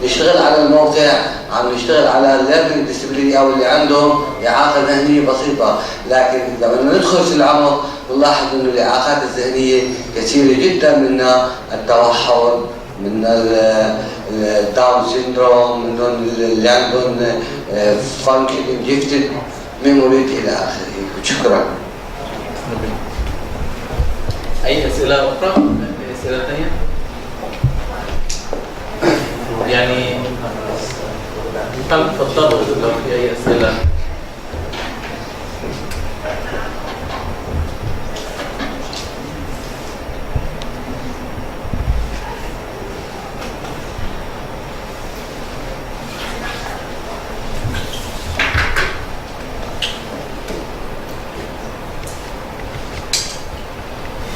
[SPEAKER 3] نشتغل على الموقع عم نشتغل على learning disability أو اللي عندهم إعاقة ذهنية بسيطة، لكن إذا بدنا ندخل في العمق بنلاحظ إنه الإعاقات الذهنية كثيرة جدا، منها التوحد، من الداون سيندروم، من اللي عندهم functioning gifted memory إلى آخره. شكرا.
[SPEAKER 1] أي أسئلة أخرى؟ أسئلة ثانية؟ يعني تفضلوا لو في أي أسئلة.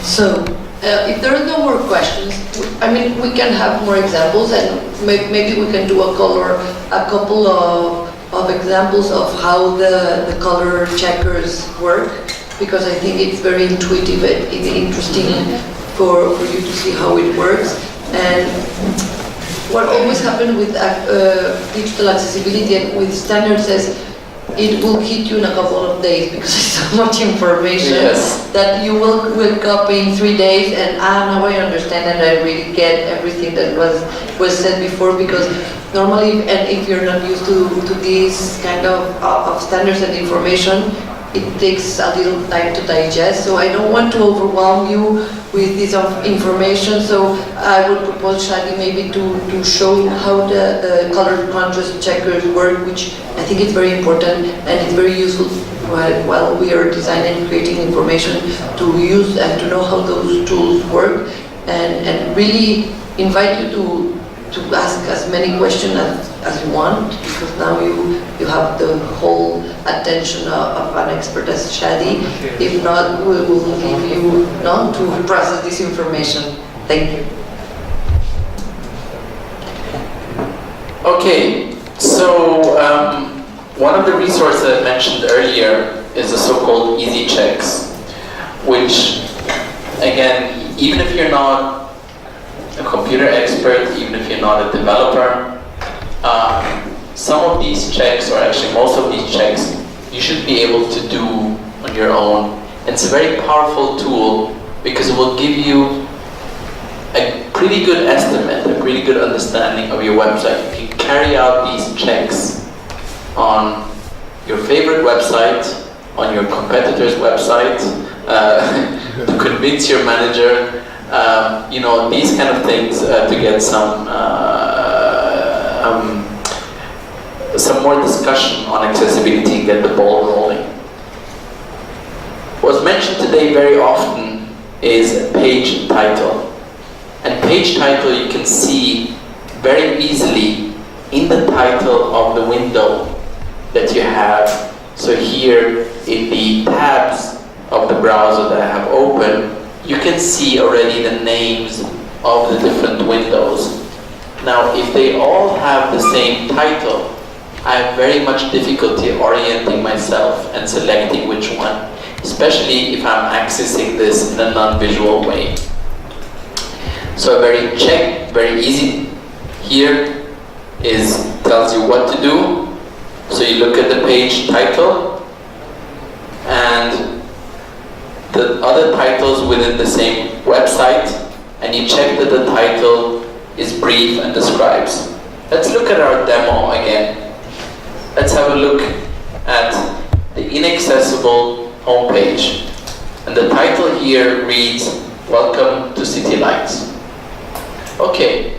[SPEAKER 5] So, if there are no more questions, I mean, we can have more examples, and maybe we can do a couple of examples of how the color checkers work, because I think it's very intuitive and it's interesting for you to see how it works. And what always happens with digital accessibility and with standards is it will hit you in a couple of days because it's so much information.
[SPEAKER 1] Yes.
[SPEAKER 5] That you will wake up in 3 days and now I understand and I really get everything that was said before, because normally, and if you're not used to these kind of standards and information, it takes a little time to digest. So I don't want to overwhelm you with this information, so I would propose Shadi maybe to show how the color contrast checkers work, which I think is very important and it's very useful while we are designing and creating information to use and to know how those tools work, and really invite you to ask as many questions as you want, because now you have the whole attention of an expert as Shadi. If not, we will leave you to process this information. Thank you.
[SPEAKER 1] Okay, so one of the resources I mentioned earlier is the so-called easy checks, which again, even if you're not a computer expert, even if you're not a developer, some of these checks, or actually most of these checks, you should be able to do on your own. And it's a very powerful tool because it will give you a pretty good estimate, a pretty good understanding of your website. If you carry out these checks on your favorite website, on your competitor's website, to convince your manager, these kind of things to get some more discussion on accessibility and get the ball rolling. What's mentioned today very often is page title. And page title you can see very easily in the title of the window that you have. So here in the tabs of the browser that I have open, you can see already the names of the different windows. Now, if they all have the same title, I have very much difficulty orienting myself and selecting which one, especially if I'm accessing this in a non-visual way. So very easy here tells you what to do. So you look at the page title and the other titles within the same website, and you check that the title is brief and describes. Let's look at our demo again. Let's have a look at the inaccessible homepage. And the title here reads, "Welcome to City Lights." Okay,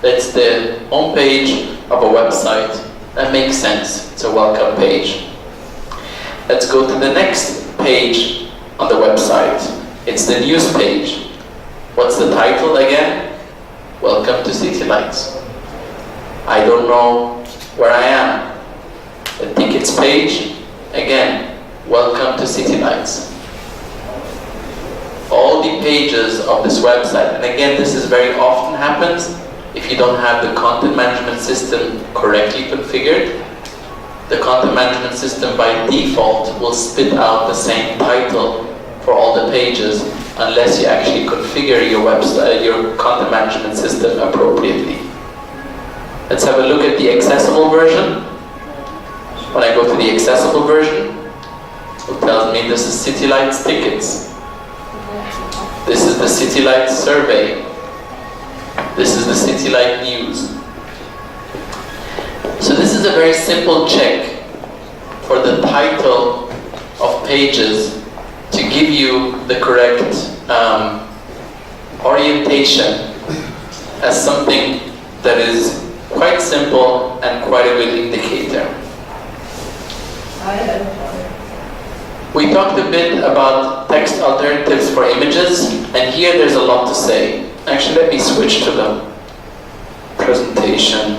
[SPEAKER 1] that's the homepage of a website. That makes sense. It's a welcome page. Let's go to the next page on the website. It's the news page. What's the title again? Welcome to City Lights. I don't know where I am. The tickets page, again, welcome to City Lights. All the pages of this website, and again, this is very often happens if you don't have the content management system correctly configured. The content management system by default will spit out the same title for all the pages unless you actually configure your website, your content management system appropriately. Let's have a look at the accessible version. When I go to the accessible version, it tells me this is City Lights tickets. This is the City Lights survey. This is the City Light news. So this is a very simple check for the title of pages to give you the correct orientation as something that is quite simple and quite a good indicator. We talked a bit about text alternatives for images, and here there's a lot to say. Actually, let me switch to the presentation.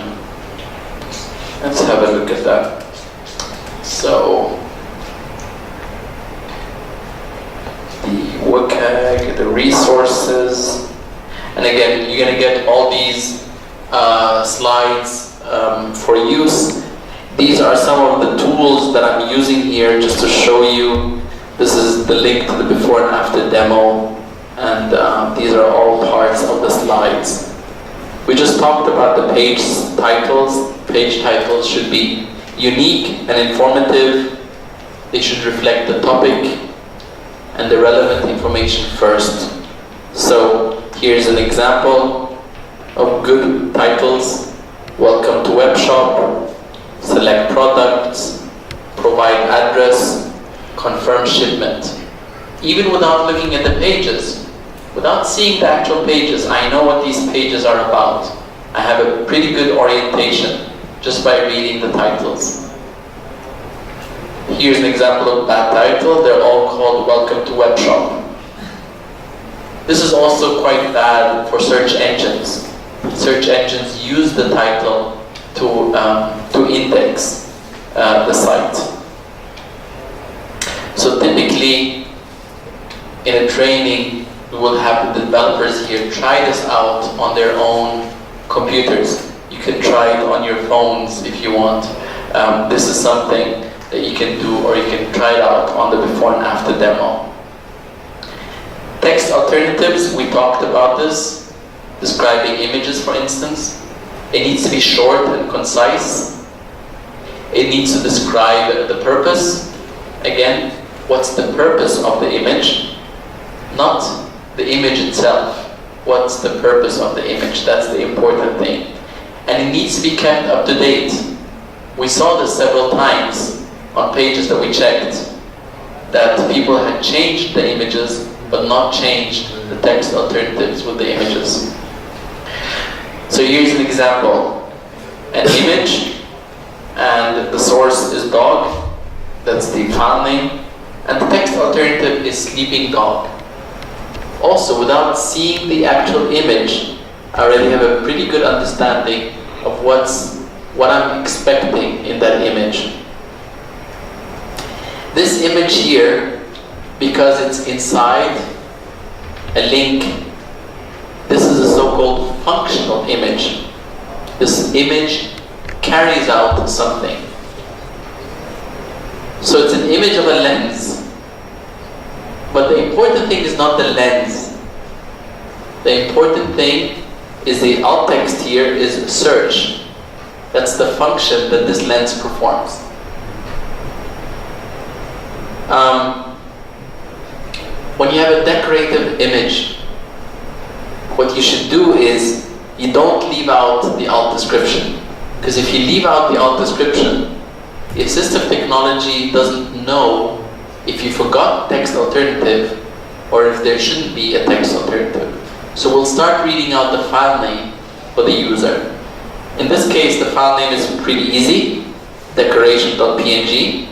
[SPEAKER 1] Let's have a look at that. So, the WCAG, the resources, and again, you're going to get all these slides for use. These are some of the tools that I'm using here just to show you. This is the link to the before and after demo, and these are all parts of the slides. We just talked about the page titles. Page titles should be unique and informative. They should reflect the topic and the relevant information first. So here's an example of good titles. Welcome to web shop. Select products, provide address, confirm shipment. Even without looking at the pages, without seeing the actual pages, I know what these pages are about. I have a pretty good orientation just by reading the titles. Here's an example of bad title. They're all called Welcome to Web Shop. This is also quite bad for search engines. Search engines use the title to index the site. So typically, in a training, we will have the developers here try this out on their own computers. You can try it on your phones if you want. This is something that you can do, or you can try it out on the before and after demo. Text alternatives, we talked about this, describing images, for instance. It needs to be short and concise. It needs to describe the purpose. Again, what's the purpose of the image? Not the image itself. What's the purpose of the image? That's the important thing. And it needs to be kept up to date. We saw this several times on pages that we checked, that people had changed the images but not changed the text alternatives with the images. So here's an example. An image, and the source is dog, that's the file name, and the text alternative is sleeping dog. Also, without seeing the actual image, I already have a pretty good understanding of what I'm expecting in that image. This image here, because it's inside a link, this is a so-called functional image. This image carries out something. So it's an image of a lens. But the important thing is not the lens. The important thing is the alt text here is search. That's the function that this lens performs. When you have a decorative image, what you should do is you don't leave out the alt description. Because if you leave out the alt description, the assistive technology doesn't know if you forgot text alternative or if there shouldn't be a text alternative. So we'll start reading out the file name for the user. In this case, the file name is pretty easy, decoration.png.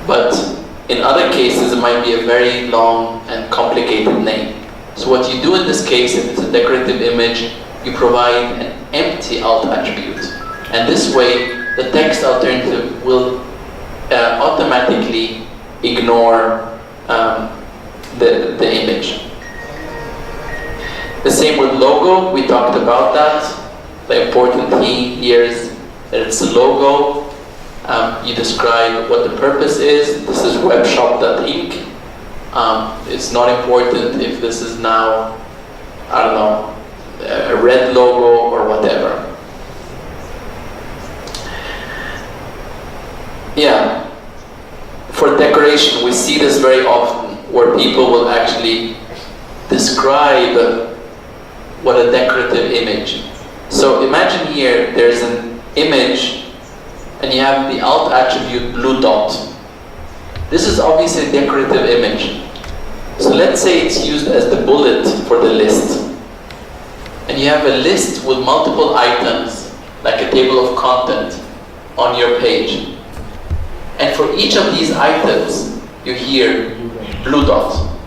[SPEAKER 1] But in other cases, it might be a very long and complicated name. So what you do in this case, if it's a decorative image, you provide an empty alt attribute. And this way, the text alternative will automatically ignore the image. The same with logo, we talked about that. The important thing here is that it's a logo. You describe what the purpose is. This is webshop.inc. It's not important if this is now, I don't know, a red logo or whatever. Yeah, for decoration, we see this very often, where people will actually describe what a decorative image. So imagine here, there's an image, and you have the alt attribute blue dot. This is obviously a decorative image. So let's say it's used as the bullet for the list. And you have a list with multiple items, like a table of content, on your page. And for each of these items, you hear blue dot,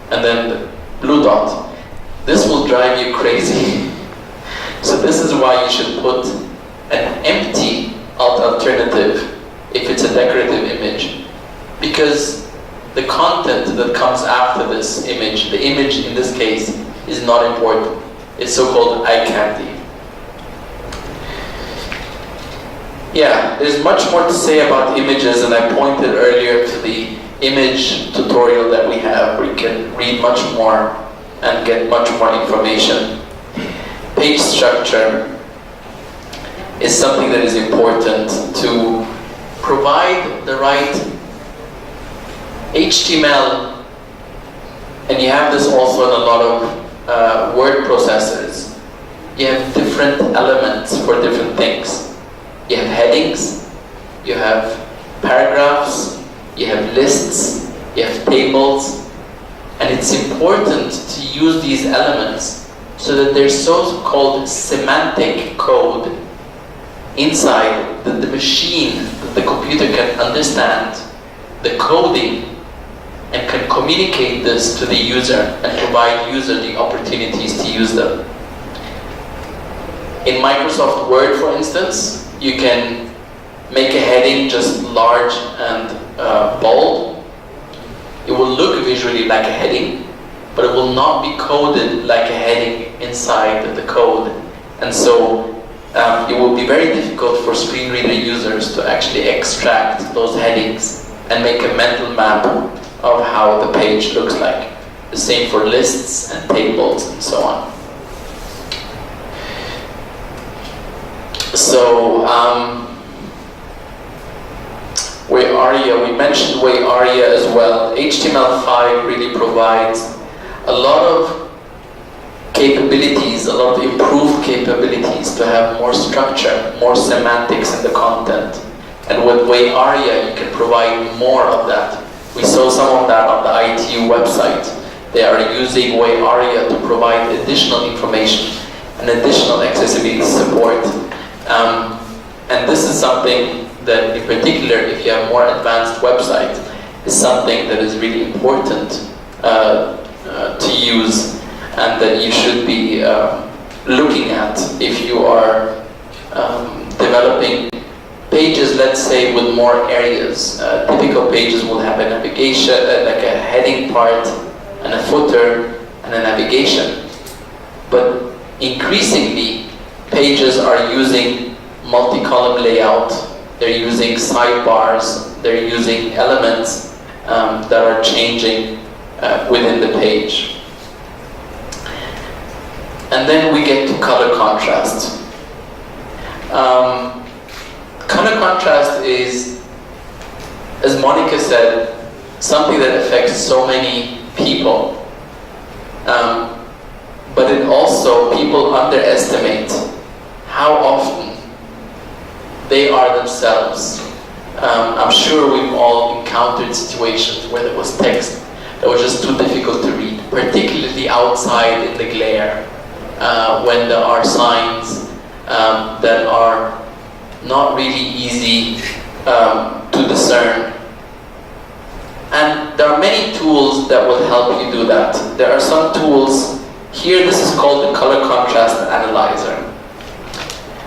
[SPEAKER 1] and then the blue dot. This will drive you crazy. So this is why you should put an empty alt alternative if it's a decorative image. Because the content that comes after this image, the image in this case, is not important. It's so-called eye candy. Yeah, there's much more to say about images, and I pointed earlier to the image tutorial that we have, where you can read much more and get much more information. Page structure is something that is important to provide the right HTML, and you have this also in a lot of word processors. You have different elements for different things. You have headings, you have paragraphs, you have lists, you have tables, and it's important to use these elements so that there's so-called semantic code inside that the machine, that the computer can understand the coding and can communicate this to the user and provide user the opportunities to use them. In Microsoft Word, for instance, you can make a heading just large and bold. It will look visually like a heading, but it will not be coded like a heading inside the code. And so it will be very difficult for screen reader users to actually extract those headings and make a mental map of how the page looks like. The same for lists and tables and so on. So, WebAria, we mentioned WebAria as well. HTML5 really provides a lot of capabilities, a lot of improved capabilities to have more structure, more semantics in the content. And with WebAria, you can provide more of that. We saw some of that on the ITU website. They are using WebAria to provide additional information and additional accessibility support. And this is something that, in particular, if you have more advanced website, is something that is really important to use, and that you should be looking at if you are developing pages, let's say, with more areas. Typical pages will have a navigation, like a heading part, and a footer, and a navigation. But increasingly, pages are using multi-column layout, they're using sidebars, they're using elements that are changing within the page. And then we get to color contrast. Color contrast is, as Monica said, something that affects so many people. But it also, people underestimate how often they are themselves. I'm sure we've all encountered situations where there was text that was just too difficult to read, particularly outside in the glare, when there are signs that are not really easy to discern. And there are many tools that will help you do that. There are some tools, here this is called the Color Contrast Analyzer.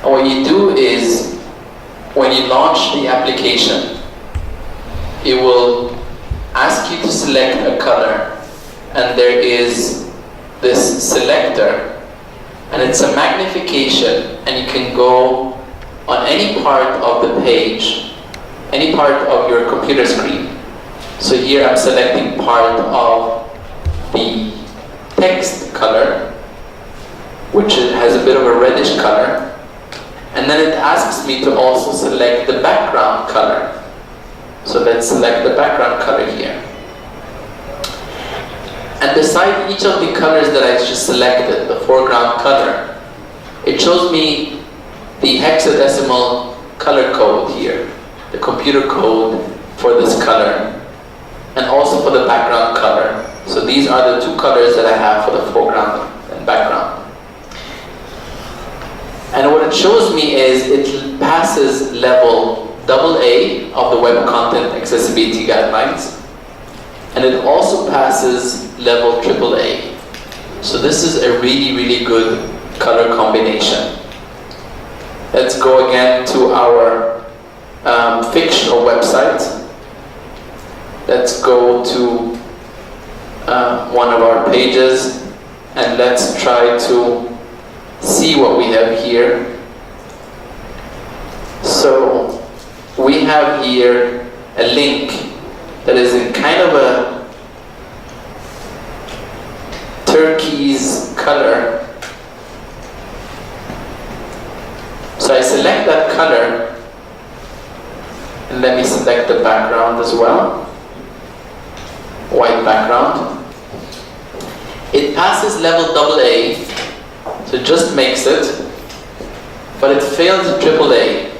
[SPEAKER 1] And what you do is, when you launch the application, it will ask you to select a color, and there is this selector, and it's a magnification, and you can go on any part of the page, any part of your computer screen. So here I'm selecting part of the text color, which has a bit of a reddish color. And then it asks me to also select the background color. So let's select the background color here. And beside each of the colors that I just selected, the foreground color, it shows me the hexadecimal color code here, the computer code for this color, and also for the background color. So these are the two colors that I have for the foreground and background. And what it shows me is it passes level AA of the Web Content Accessibility Guidelines, and it also passes level AAA. So this is a really, really good color combination. Let's go again to our fictional website. Let's go to one of our pages, and let's try to see what we have here. So we have here a link that is in kind of a turquoise color. So I select that color, and let me select the background as well, white background. It passes level AA, so it just makes it, but it fails AAA.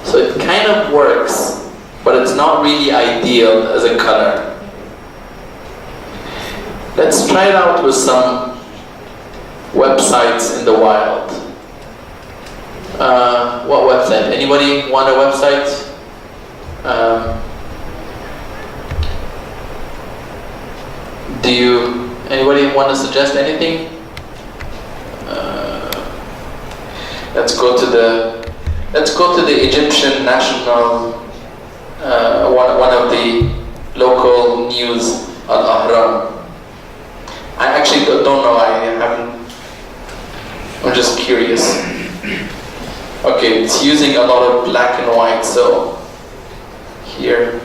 [SPEAKER 1] So it kind of works, but it's not really ideal as a color. Let's try it out with some websites in the wild. What website? Anybody want a website? Anybody want to suggest anything? Let's go to the Egyptian national, one of the local news, Al-Ahram. I actually don't know, I'm just curious. Okay, it's using a lot of black and white, so here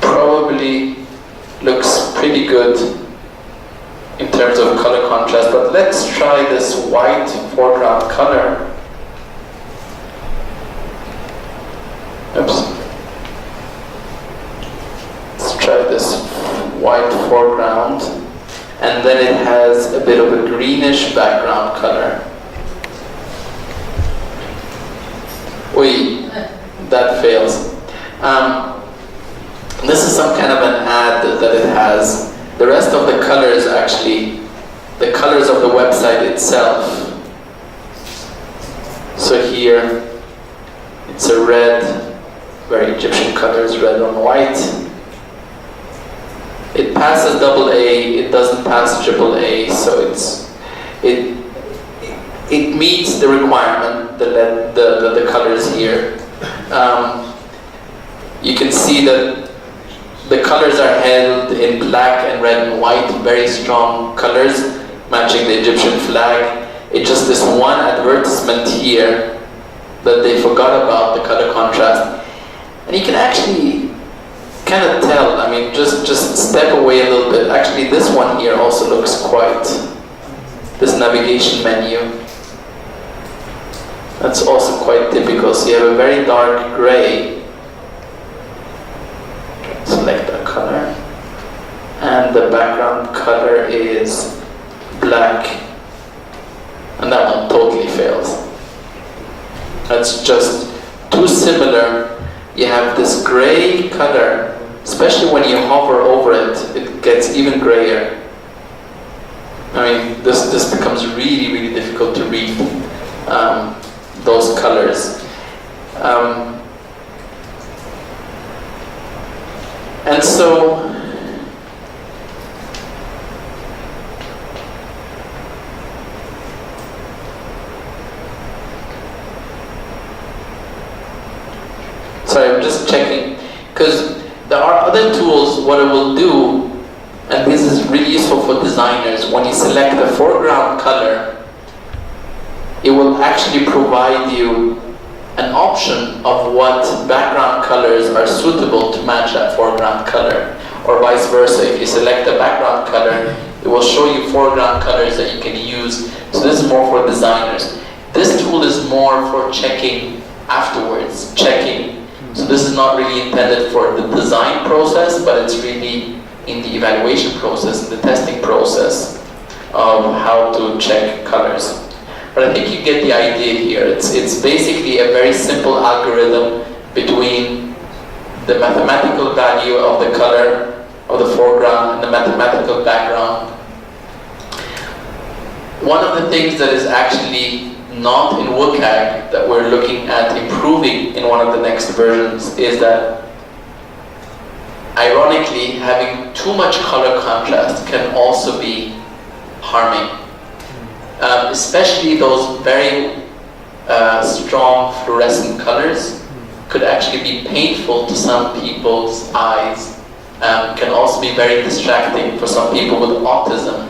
[SPEAKER 1] probably looks good in terms of color contrast, but let's try this white foreground color. Oops. Let's try this white foreground, and then it has a bit of a greenish background color. That fails. This is some kind of an ad that it has. The rest of the colors actually, the colors of the website itself. So here, it's a red, very Egyptian colors, red on white. It passes AA, it doesn't pass AAA, so it meets the requirement, the colors here. You can see that the colors are held in black and red and white, very strong colors, matching the Egyptian flag. It's just this one advertisement here that they forgot about, the color contrast. And you can actually kind of tell, I mean, just step away a little bit. Actually, this one here also looks quite, this navigation menu. That's also quite typical. So you have a very dark gray. Select a color. And the background color is black. And that one totally fails. That's just too similar. You have this gray color, especially when you hover over it, it gets even grayer. I mean, this becomes really, really difficult to read. Those colors. And so, sorry, I'm just checking, because there are other tools. What it will do, and this is really useful for designers, when you select the foreground color, it will actually provide you an option of what background colors are suitable to match that foreground color, or vice versa. If you select the background color, it will show you foreground colors that you can use. So this is more for designers. This tool is more for checking afterwards, checking. So this is not really intended for the design process, but it's really in the evaluation process, the testing process of how to check colors. But I think you get the idea here. It's basically a very simple algorithm between the mathematical value of the color of the foreground and the mathematical background. One of the things that is actually not in WCAG that we're looking at improving in one of the next versions is that, ironically, having too much color contrast can also be harming. Especially those very strong fluorescent colors could actually be painful to some people's eyes. Can also be very distracting for some people with autism.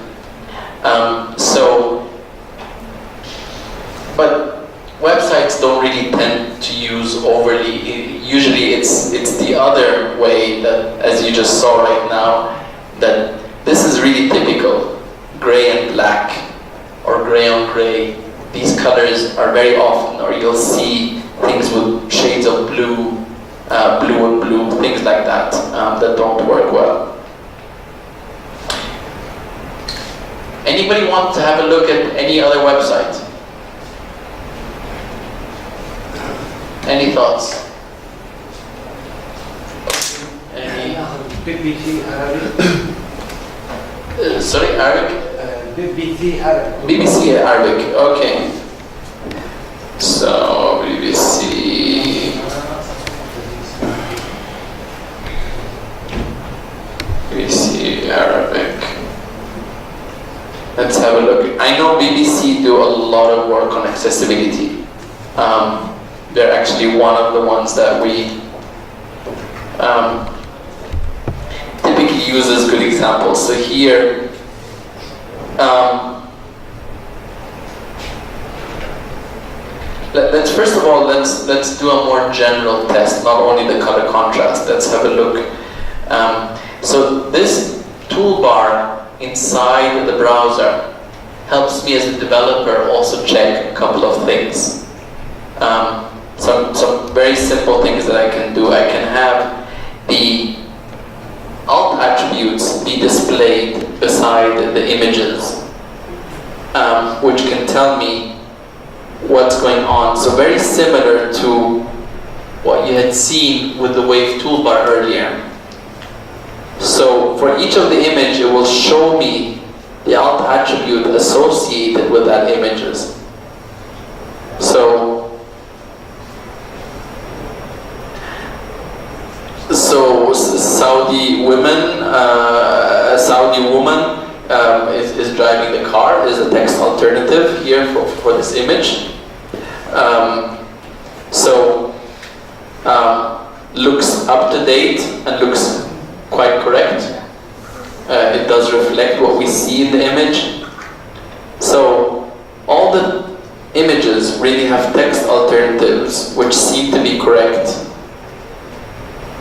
[SPEAKER 1] But websites don't really tend to use overly. Usually it's the other way, that, as you just saw right now, that this is really typical, gray and black, or gray on gray. These colors are very often, or you'll see things with shades of blue, blue and blue, things like that, that don't work well. Anybody want to have a look at any other website? Any thoughts? Any?
[SPEAKER 6] BBC Arabic.
[SPEAKER 1] Sorry, Arabic?
[SPEAKER 6] BBC Arabic.
[SPEAKER 1] BBC Arabic, okay. So, BBC Arabic. Let's have a look. I know BBC do a lot of work on accessibility. They're actually one of the ones that we typically use as good examples. So here, let's first of all let's do a more general test, not only the color contrast. Let's have a look. So this toolbar inside the browser helps me as a developer also check a couple of things. Some very simple things that I can do. I can have the alt attributes be displayed beside the images, which can tell me what's going on. So very similar to what you had seen with the wave toolbar earlier. So for each of the image, it will show me the alt attribute associated with that images. So Saudi women, a Saudi woman is driving the car is a text alternative here for this image. Looks up to date and looks quite correct. It does reflect what we see in the image. So all the images really have text alternatives which seem to be correct.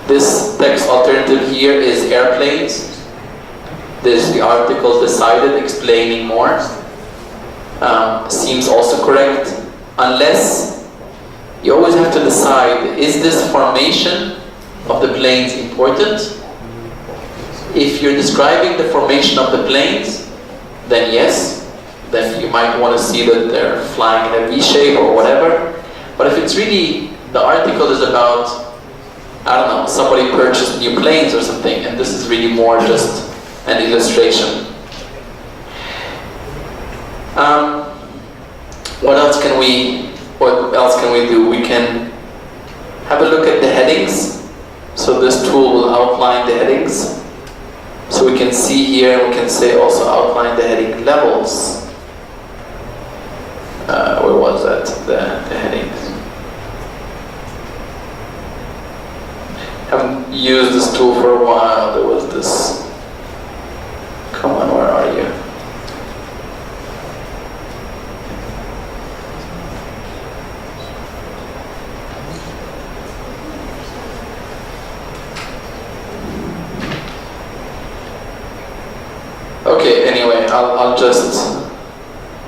[SPEAKER 1] This text alternative here is airplanes. There's the article decided explaining more. Seems also correct, unless you always have to decide, is this formation of the planes important? If you're describing the formation of the planes, then yes, then you might want to see that they're flying in a V shape or whatever. But if it's really, the article is about, I don't know, somebody purchased new planes or something, and this is really more just an illustration. What else can we do? We can have a look at the headings. So this tool will outline the headings. So we can see here, we can say also outline the heading levels. Where was that? The headings. Haven't used this tool for a while. There was this. Come on, where are you? Okay, anyway, I'll just,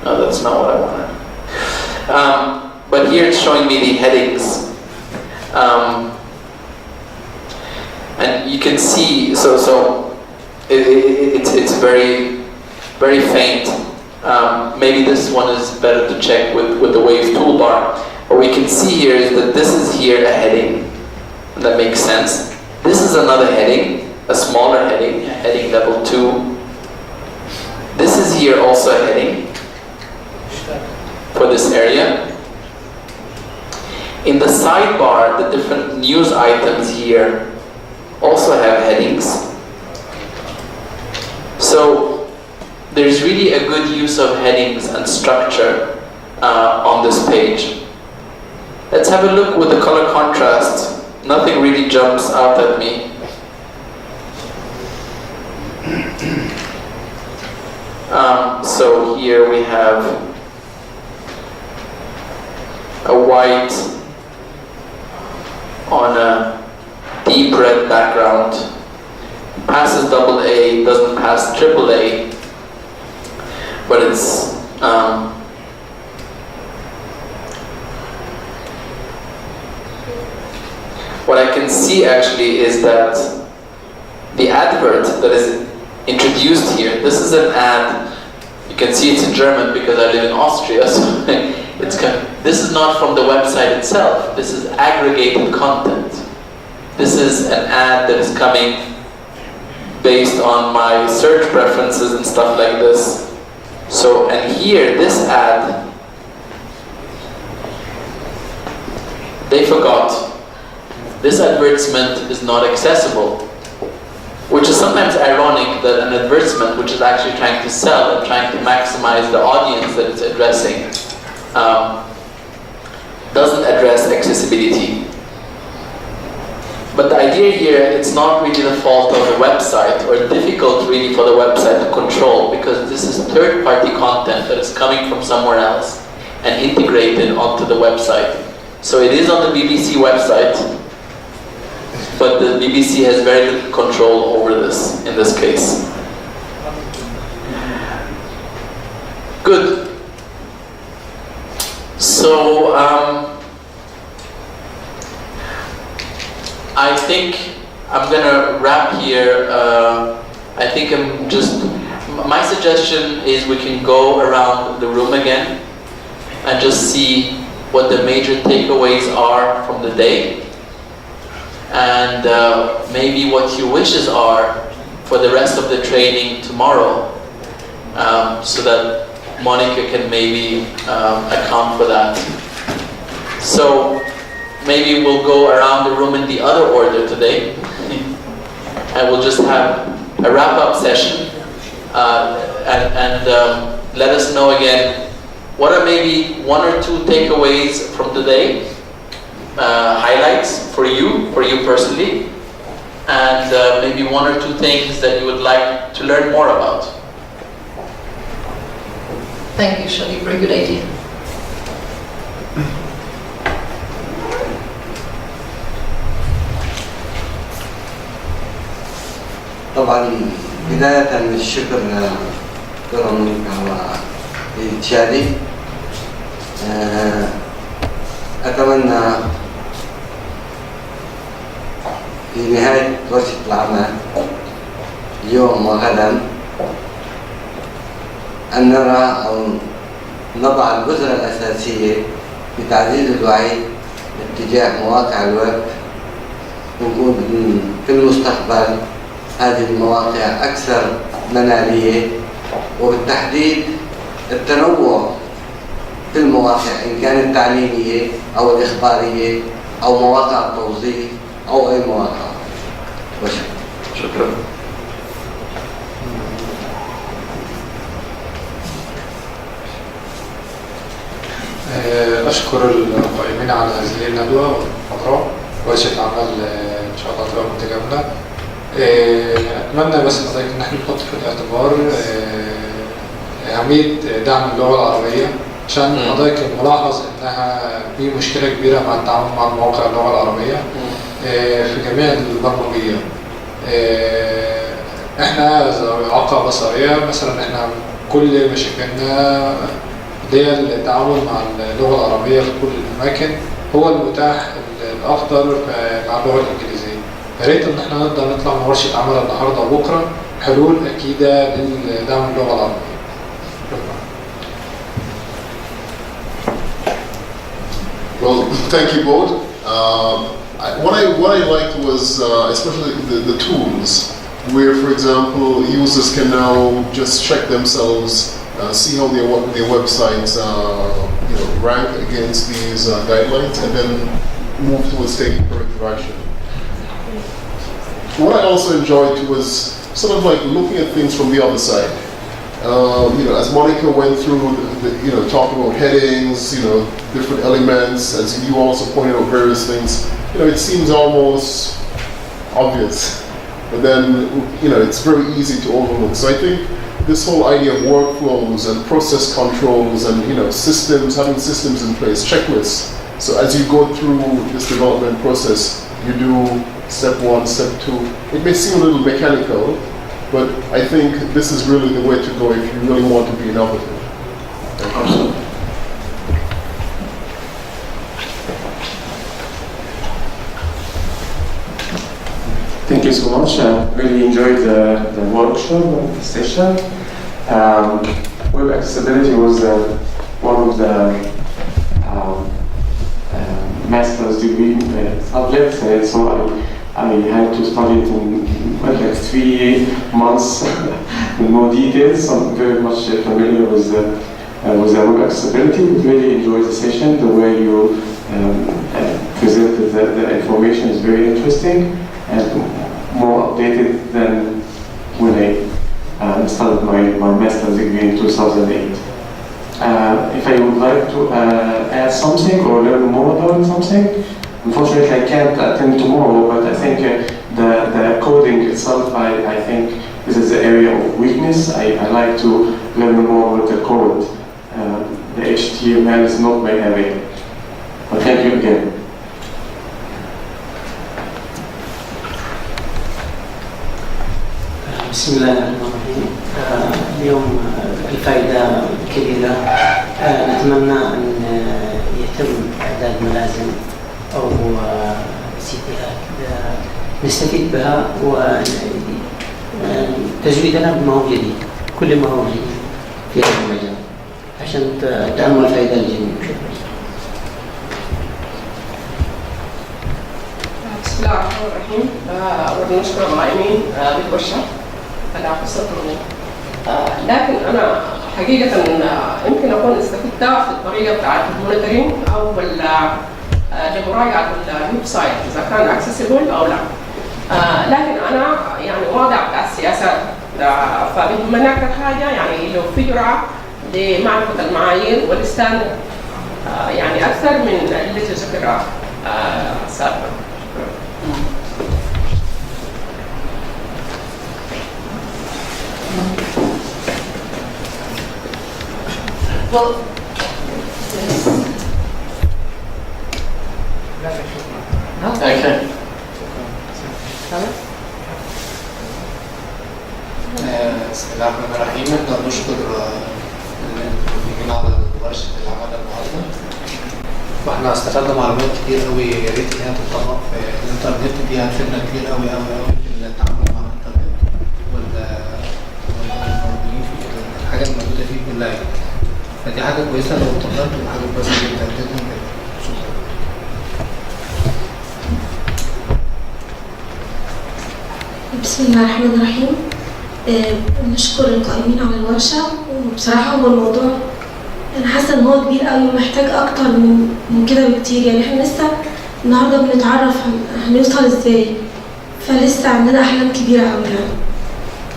[SPEAKER 1] no, that's not what I wanted. But here it's showing me the headings. And you can see, so it's very, very faint. Maybe this one is better to check with the wave toolbar. What we can see here is that this is here a heading, and that makes sense. This is another heading, a smaller heading, heading level 2. This is here also a heading for this area. In the sidebar, the different news items here also have headings. So there's really a good use of headings and structure on this page. Let's have a look with the color contrast. Nothing really jumps out at me. So here we have a white on a deep red background. Passes AA, doesn't pass AAA, but it's what I can see actually is that the advert that is introduced here, this is an ad. You can see it's in German because I live in Austria, so this is not from the website itself. This is aggregated content. This is an ad that is coming based on my search preferences and stuff like this. So, and here, this ad, they forgot. This advertisement is not accessible. Which is sometimes ironic that an advertisement which is actually trying to sell and trying to maximize the audience that it's addressing doesn't address accessibility. But the idea here, it's not really the fault of the website or difficult really for the website to control, because this is third-party content that is coming from somewhere else and integrated onto the website. So it is on the BBC website, but the BBC has very little control over this in this case. Good. So I think I'm gonna wrap here. I think my suggestion is we can go around the room again and just see what the major takeaways are from the day, and maybe what your wishes are for the rest of the training tomorrow, so that Monica can maybe account for that. So maybe we'll go around the room in the other order today, and we'll just have a wrap-up session, and let us know again what are maybe one or two takeaways from today, highlights for you personally, and maybe one or two things that you would like to learn more about.
[SPEAKER 5] Thank you, Shadi. Very good idea.
[SPEAKER 3] طبعا بداية الشكر لكم شادي. أتمنى في نهاية ورشة العمل اليوم وغدا أن نرى أو نضع البذرة الأساسية لتعزيز الوعي اتجاه مواقع الويب، ونكون في المستقبل هذه المواقع أكثر منالية، وبالتحديد التنوع في المواقع إن كانت تعليمية أو الإخبارية أو مواقع التوظيف أو أي مواقع. شكرا.
[SPEAKER 7] أشكر القائمين على هذه الندوة والمحاضرة. ورشة عمل إن شاء الله تبقى متكاملة. أتمنى بس حضرتك إن احنا نحط في الاعتبار أهمية دعم اللغة العربية، عشان حضرتك ملاحظ إنها في مشكلة كبيرة مع التعامل مع مواقع اللغة العربية في جميع البرمجية. احنا ذوي إعاقة بصرية مثلا، احنا كل مشاكلنا اللي هي التعامل مع اللغة العربية في كل الأماكن هو المتاح الأفضل مع اللغة الإنجليزية. يا ريت إن احنا نقدر نطلع من ورشة عمل النهارده وبكرة حلول أكيدة لدعم اللغة العربية.
[SPEAKER 2] Well, thank you both. What I liked was especially the tools, where, for example, users can now just check themselves, see how their websites rank against these guidelines, and then move towards taking corrective action. What I also enjoyed was sort of like looking at things from the other side. As Monica went through, talking about headings, different elements, as you also pointed out various things, it seems almost obvious, but then, it's very easy to overlook. So I think this whole idea of workflows and process controls and, systems, having systems in place, checklists. So as you go through this development process, you do step 1, step 2. It may seem a little mechanical, but I think this is really the way to go if you really want to be innovative.
[SPEAKER 8] Thank you so much. I really enjoyed the workshop and the session. Web accessibility was one of the master's degree subjects, so I had to study it in like 3 months with more details. So I'm very much familiar with the web accessibility. Really enjoyed the session. The way you presented the information is very interesting and more updated than when I started my master's degree in 2008. If I would like to add something or learn more about something, unfortunately I can't attend tomorrow, but I think the coding itself, I think this is the area of weakness. I like to learn more about the code. The HTML is not my area. But thank you again.
[SPEAKER 9] بسم الله الرحمن الرحيم. اليوم الفائدة كبيرة. نتمنى أن يتم إعداد ملازم أو سيديات نستفيد بها وتزويدنا بما هو جديد، كل ما هو جديد في هذا المجال عشان تعمل فائدة للجميع.
[SPEAKER 10] بسم الله الرحمن الرحيم. أود نشكر القائمين بالورشة على فرصتهم. لكن أنا حقيقة يمكن أكون استفدت في الطريقة بتاعت المونيتورينج أو لمراجعة الويب سايت إذا كان accessible أو لا. لكن أنا يعني واضع بتاع السياسات، فبيهمني أكثر حاجة يعني لو في جرعة لمعرفة المعايير والستاندرد يعني أكثر من التي ذكرها سابقا.
[SPEAKER 5] Well,
[SPEAKER 1] Okay.
[SPEAKER 7] بسم الله الرحمن الرحيم. نقدر نشكر المنظمين على ورشة العمل النهارده، واحنا استفدنا معلومات كتير قوي يا ريت ان هي تتطبق في الانترنت. دي هتفيدنا كتير قوي قوي قوي في التعامل مع الانترنت والموجودين في الحاجه الموجوده فيه كلها يعني. فدي حاجه كويسه لو اتطبقت وحاجه كويسه جدا جدا جدا. شكرا.
[SPEAKER 11] بسم الله الرحمن الرحيم. نشكر القائمين على الورشة، وبصراحة هو الموضوع أنا حاسة إن هو كبير قوي ومحتاج أكتر من كده بكتير. يعني إحنا لسه النهاردة بنتعرف هنوصل إزاي، فلسه عندنا أحلام كبيرة قوي يعني.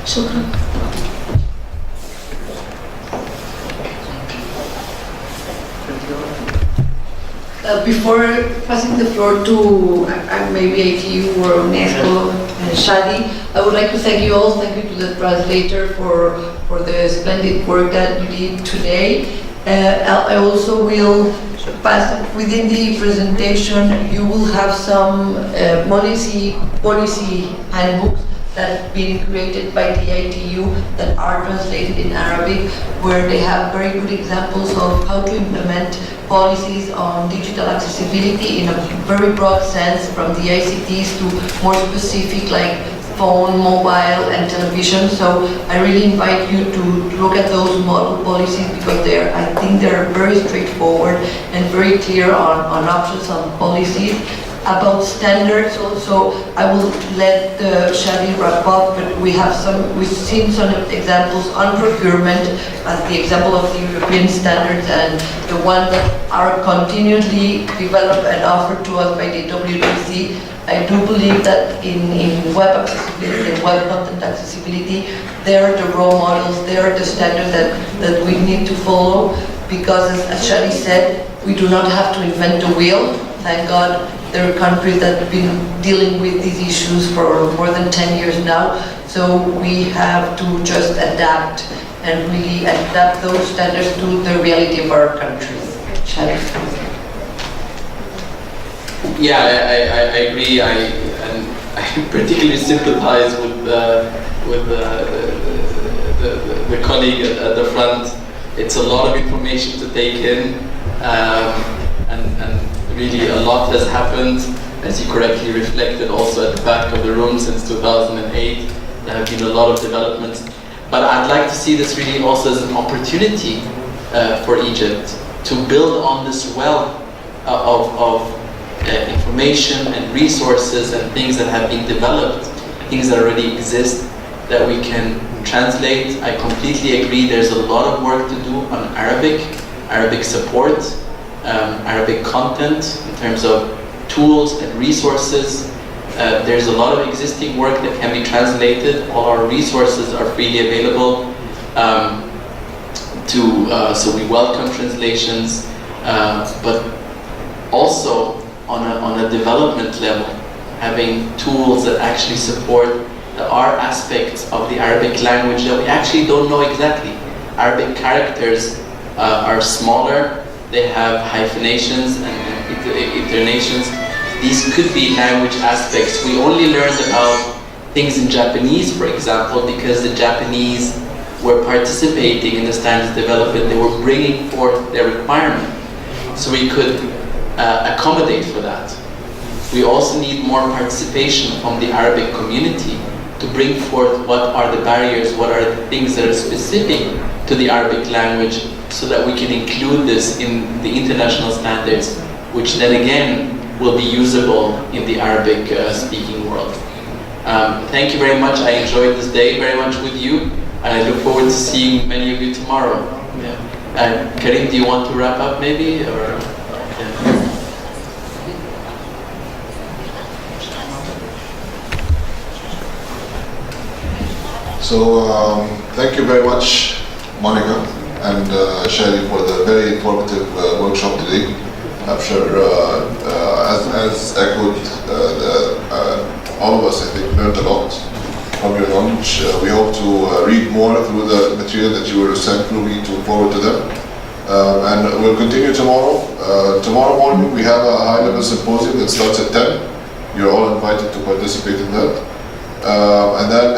[SPEAKER 11] شكرا.
[SPEAKER 5] Before passing the floor to maybe ITU or UNESCO and Shadi, I would like to thank you all. Thank you to the translator for the splendid work that you did today. I also will pass within the presentation. You will have some policy handbooks that have been created by the ITU that are translated in Arabic, where they have very good examples of how to implement policies on digital accessibility in a very broad sense, from the ICTs to more specific like phone, mobile and television. So I really invite you to look at those model policies because I think they're very straightforward and very clear on options on policies. About standards also, I will let Shadi wrap up, but we've seen some examples on procurement as the example of the European standards and the ones that are continually developed and offered to us by the WWC. I do believe that in web accessibility and web content accessibility, they're the role models, they're the standards that we need to follow, because as Shadi said, we do not have to invent the wheel. Thank God there are countries that have been dealing with these issues for more than 10 years now, so we have to just adapt and really adapt those standards to the reality of our countries. Shadi.
[SPEAKER 1] Yeah, I agree. I particularly sympathize with the colleague at the front. It's a lot of information to take in, and really a lot has happened, as you correctly reflected also at the back of the room since 2008. There have been a lot of developments. But I'd like to see this really also as an opportunity for Egypt to build on this wealth of information and resources and things that have been developed, things that already exist, that we can translate. I completely agree there's a lot of work to do on Arabic support, Arabic content in terms of tools and resources. There's a lot of existing work that can be translated. All our resources are freely available. So we welcome translations, but also on a development level, having tools that actually support the R aspects of the Arabic language that we actually don't know exactly. Arabic characters are smaller. They have hyphenations and iternations. These could be language aspects. We only learned about things in Japanese, for example, because the Japanese were participating in the standards development, they were bringing forth their requirement. So we could accommodate for that. We also need more participation from the Arabic community to bring forth what are the barriers, what are the things that are specific to the Arabic language, so that we can include this in the international standards, which then again will be usable in the Arabic speaking world. Thank you very much. I enjoyed this day very much with you, and I look forward to seeing many of you tomorrow. Yeah. Karim, do you want to wrap up maybe? Or, yeah.
[SPEAKER 12] So thank you very much, Monica and Shadi, for the very informative workshop today. I'm sure, as echoed, all of us, I think, learned a lot from your knowledge. We hope to read more through the material that you were sent through me to forward to them. And we'll continue tomorrow. Tomorrow morning we have a high-level symposium that starts at 10. You're all invited to participate in that. And then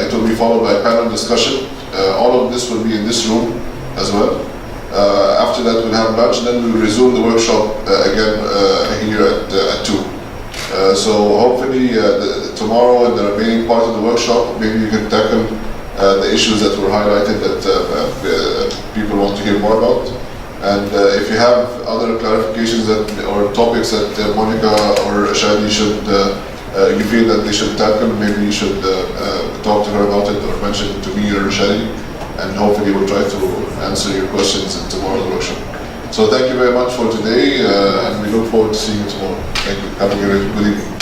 [SPEAKER 12] it will be followed by a panel discussion. All of this will be in this room as well. After that we'll have lunch, and then we'll resume the workshop again here at 2. So hopefully tomorrow and the remaining part of the workshop, maybe you can tackle the issues that were highlighted that people want to hear more about. And if you have other clarifications or topics that Monica or Shadi should you feel that they should tackle, maybe you should talk to her about it or mention it to me or Shadi, and hopefully we'll try to answer your questions in tomorrow's workshop. So thank you very much for today, and we look forward to seeing you tomorrow. Thank you. Have a good evening.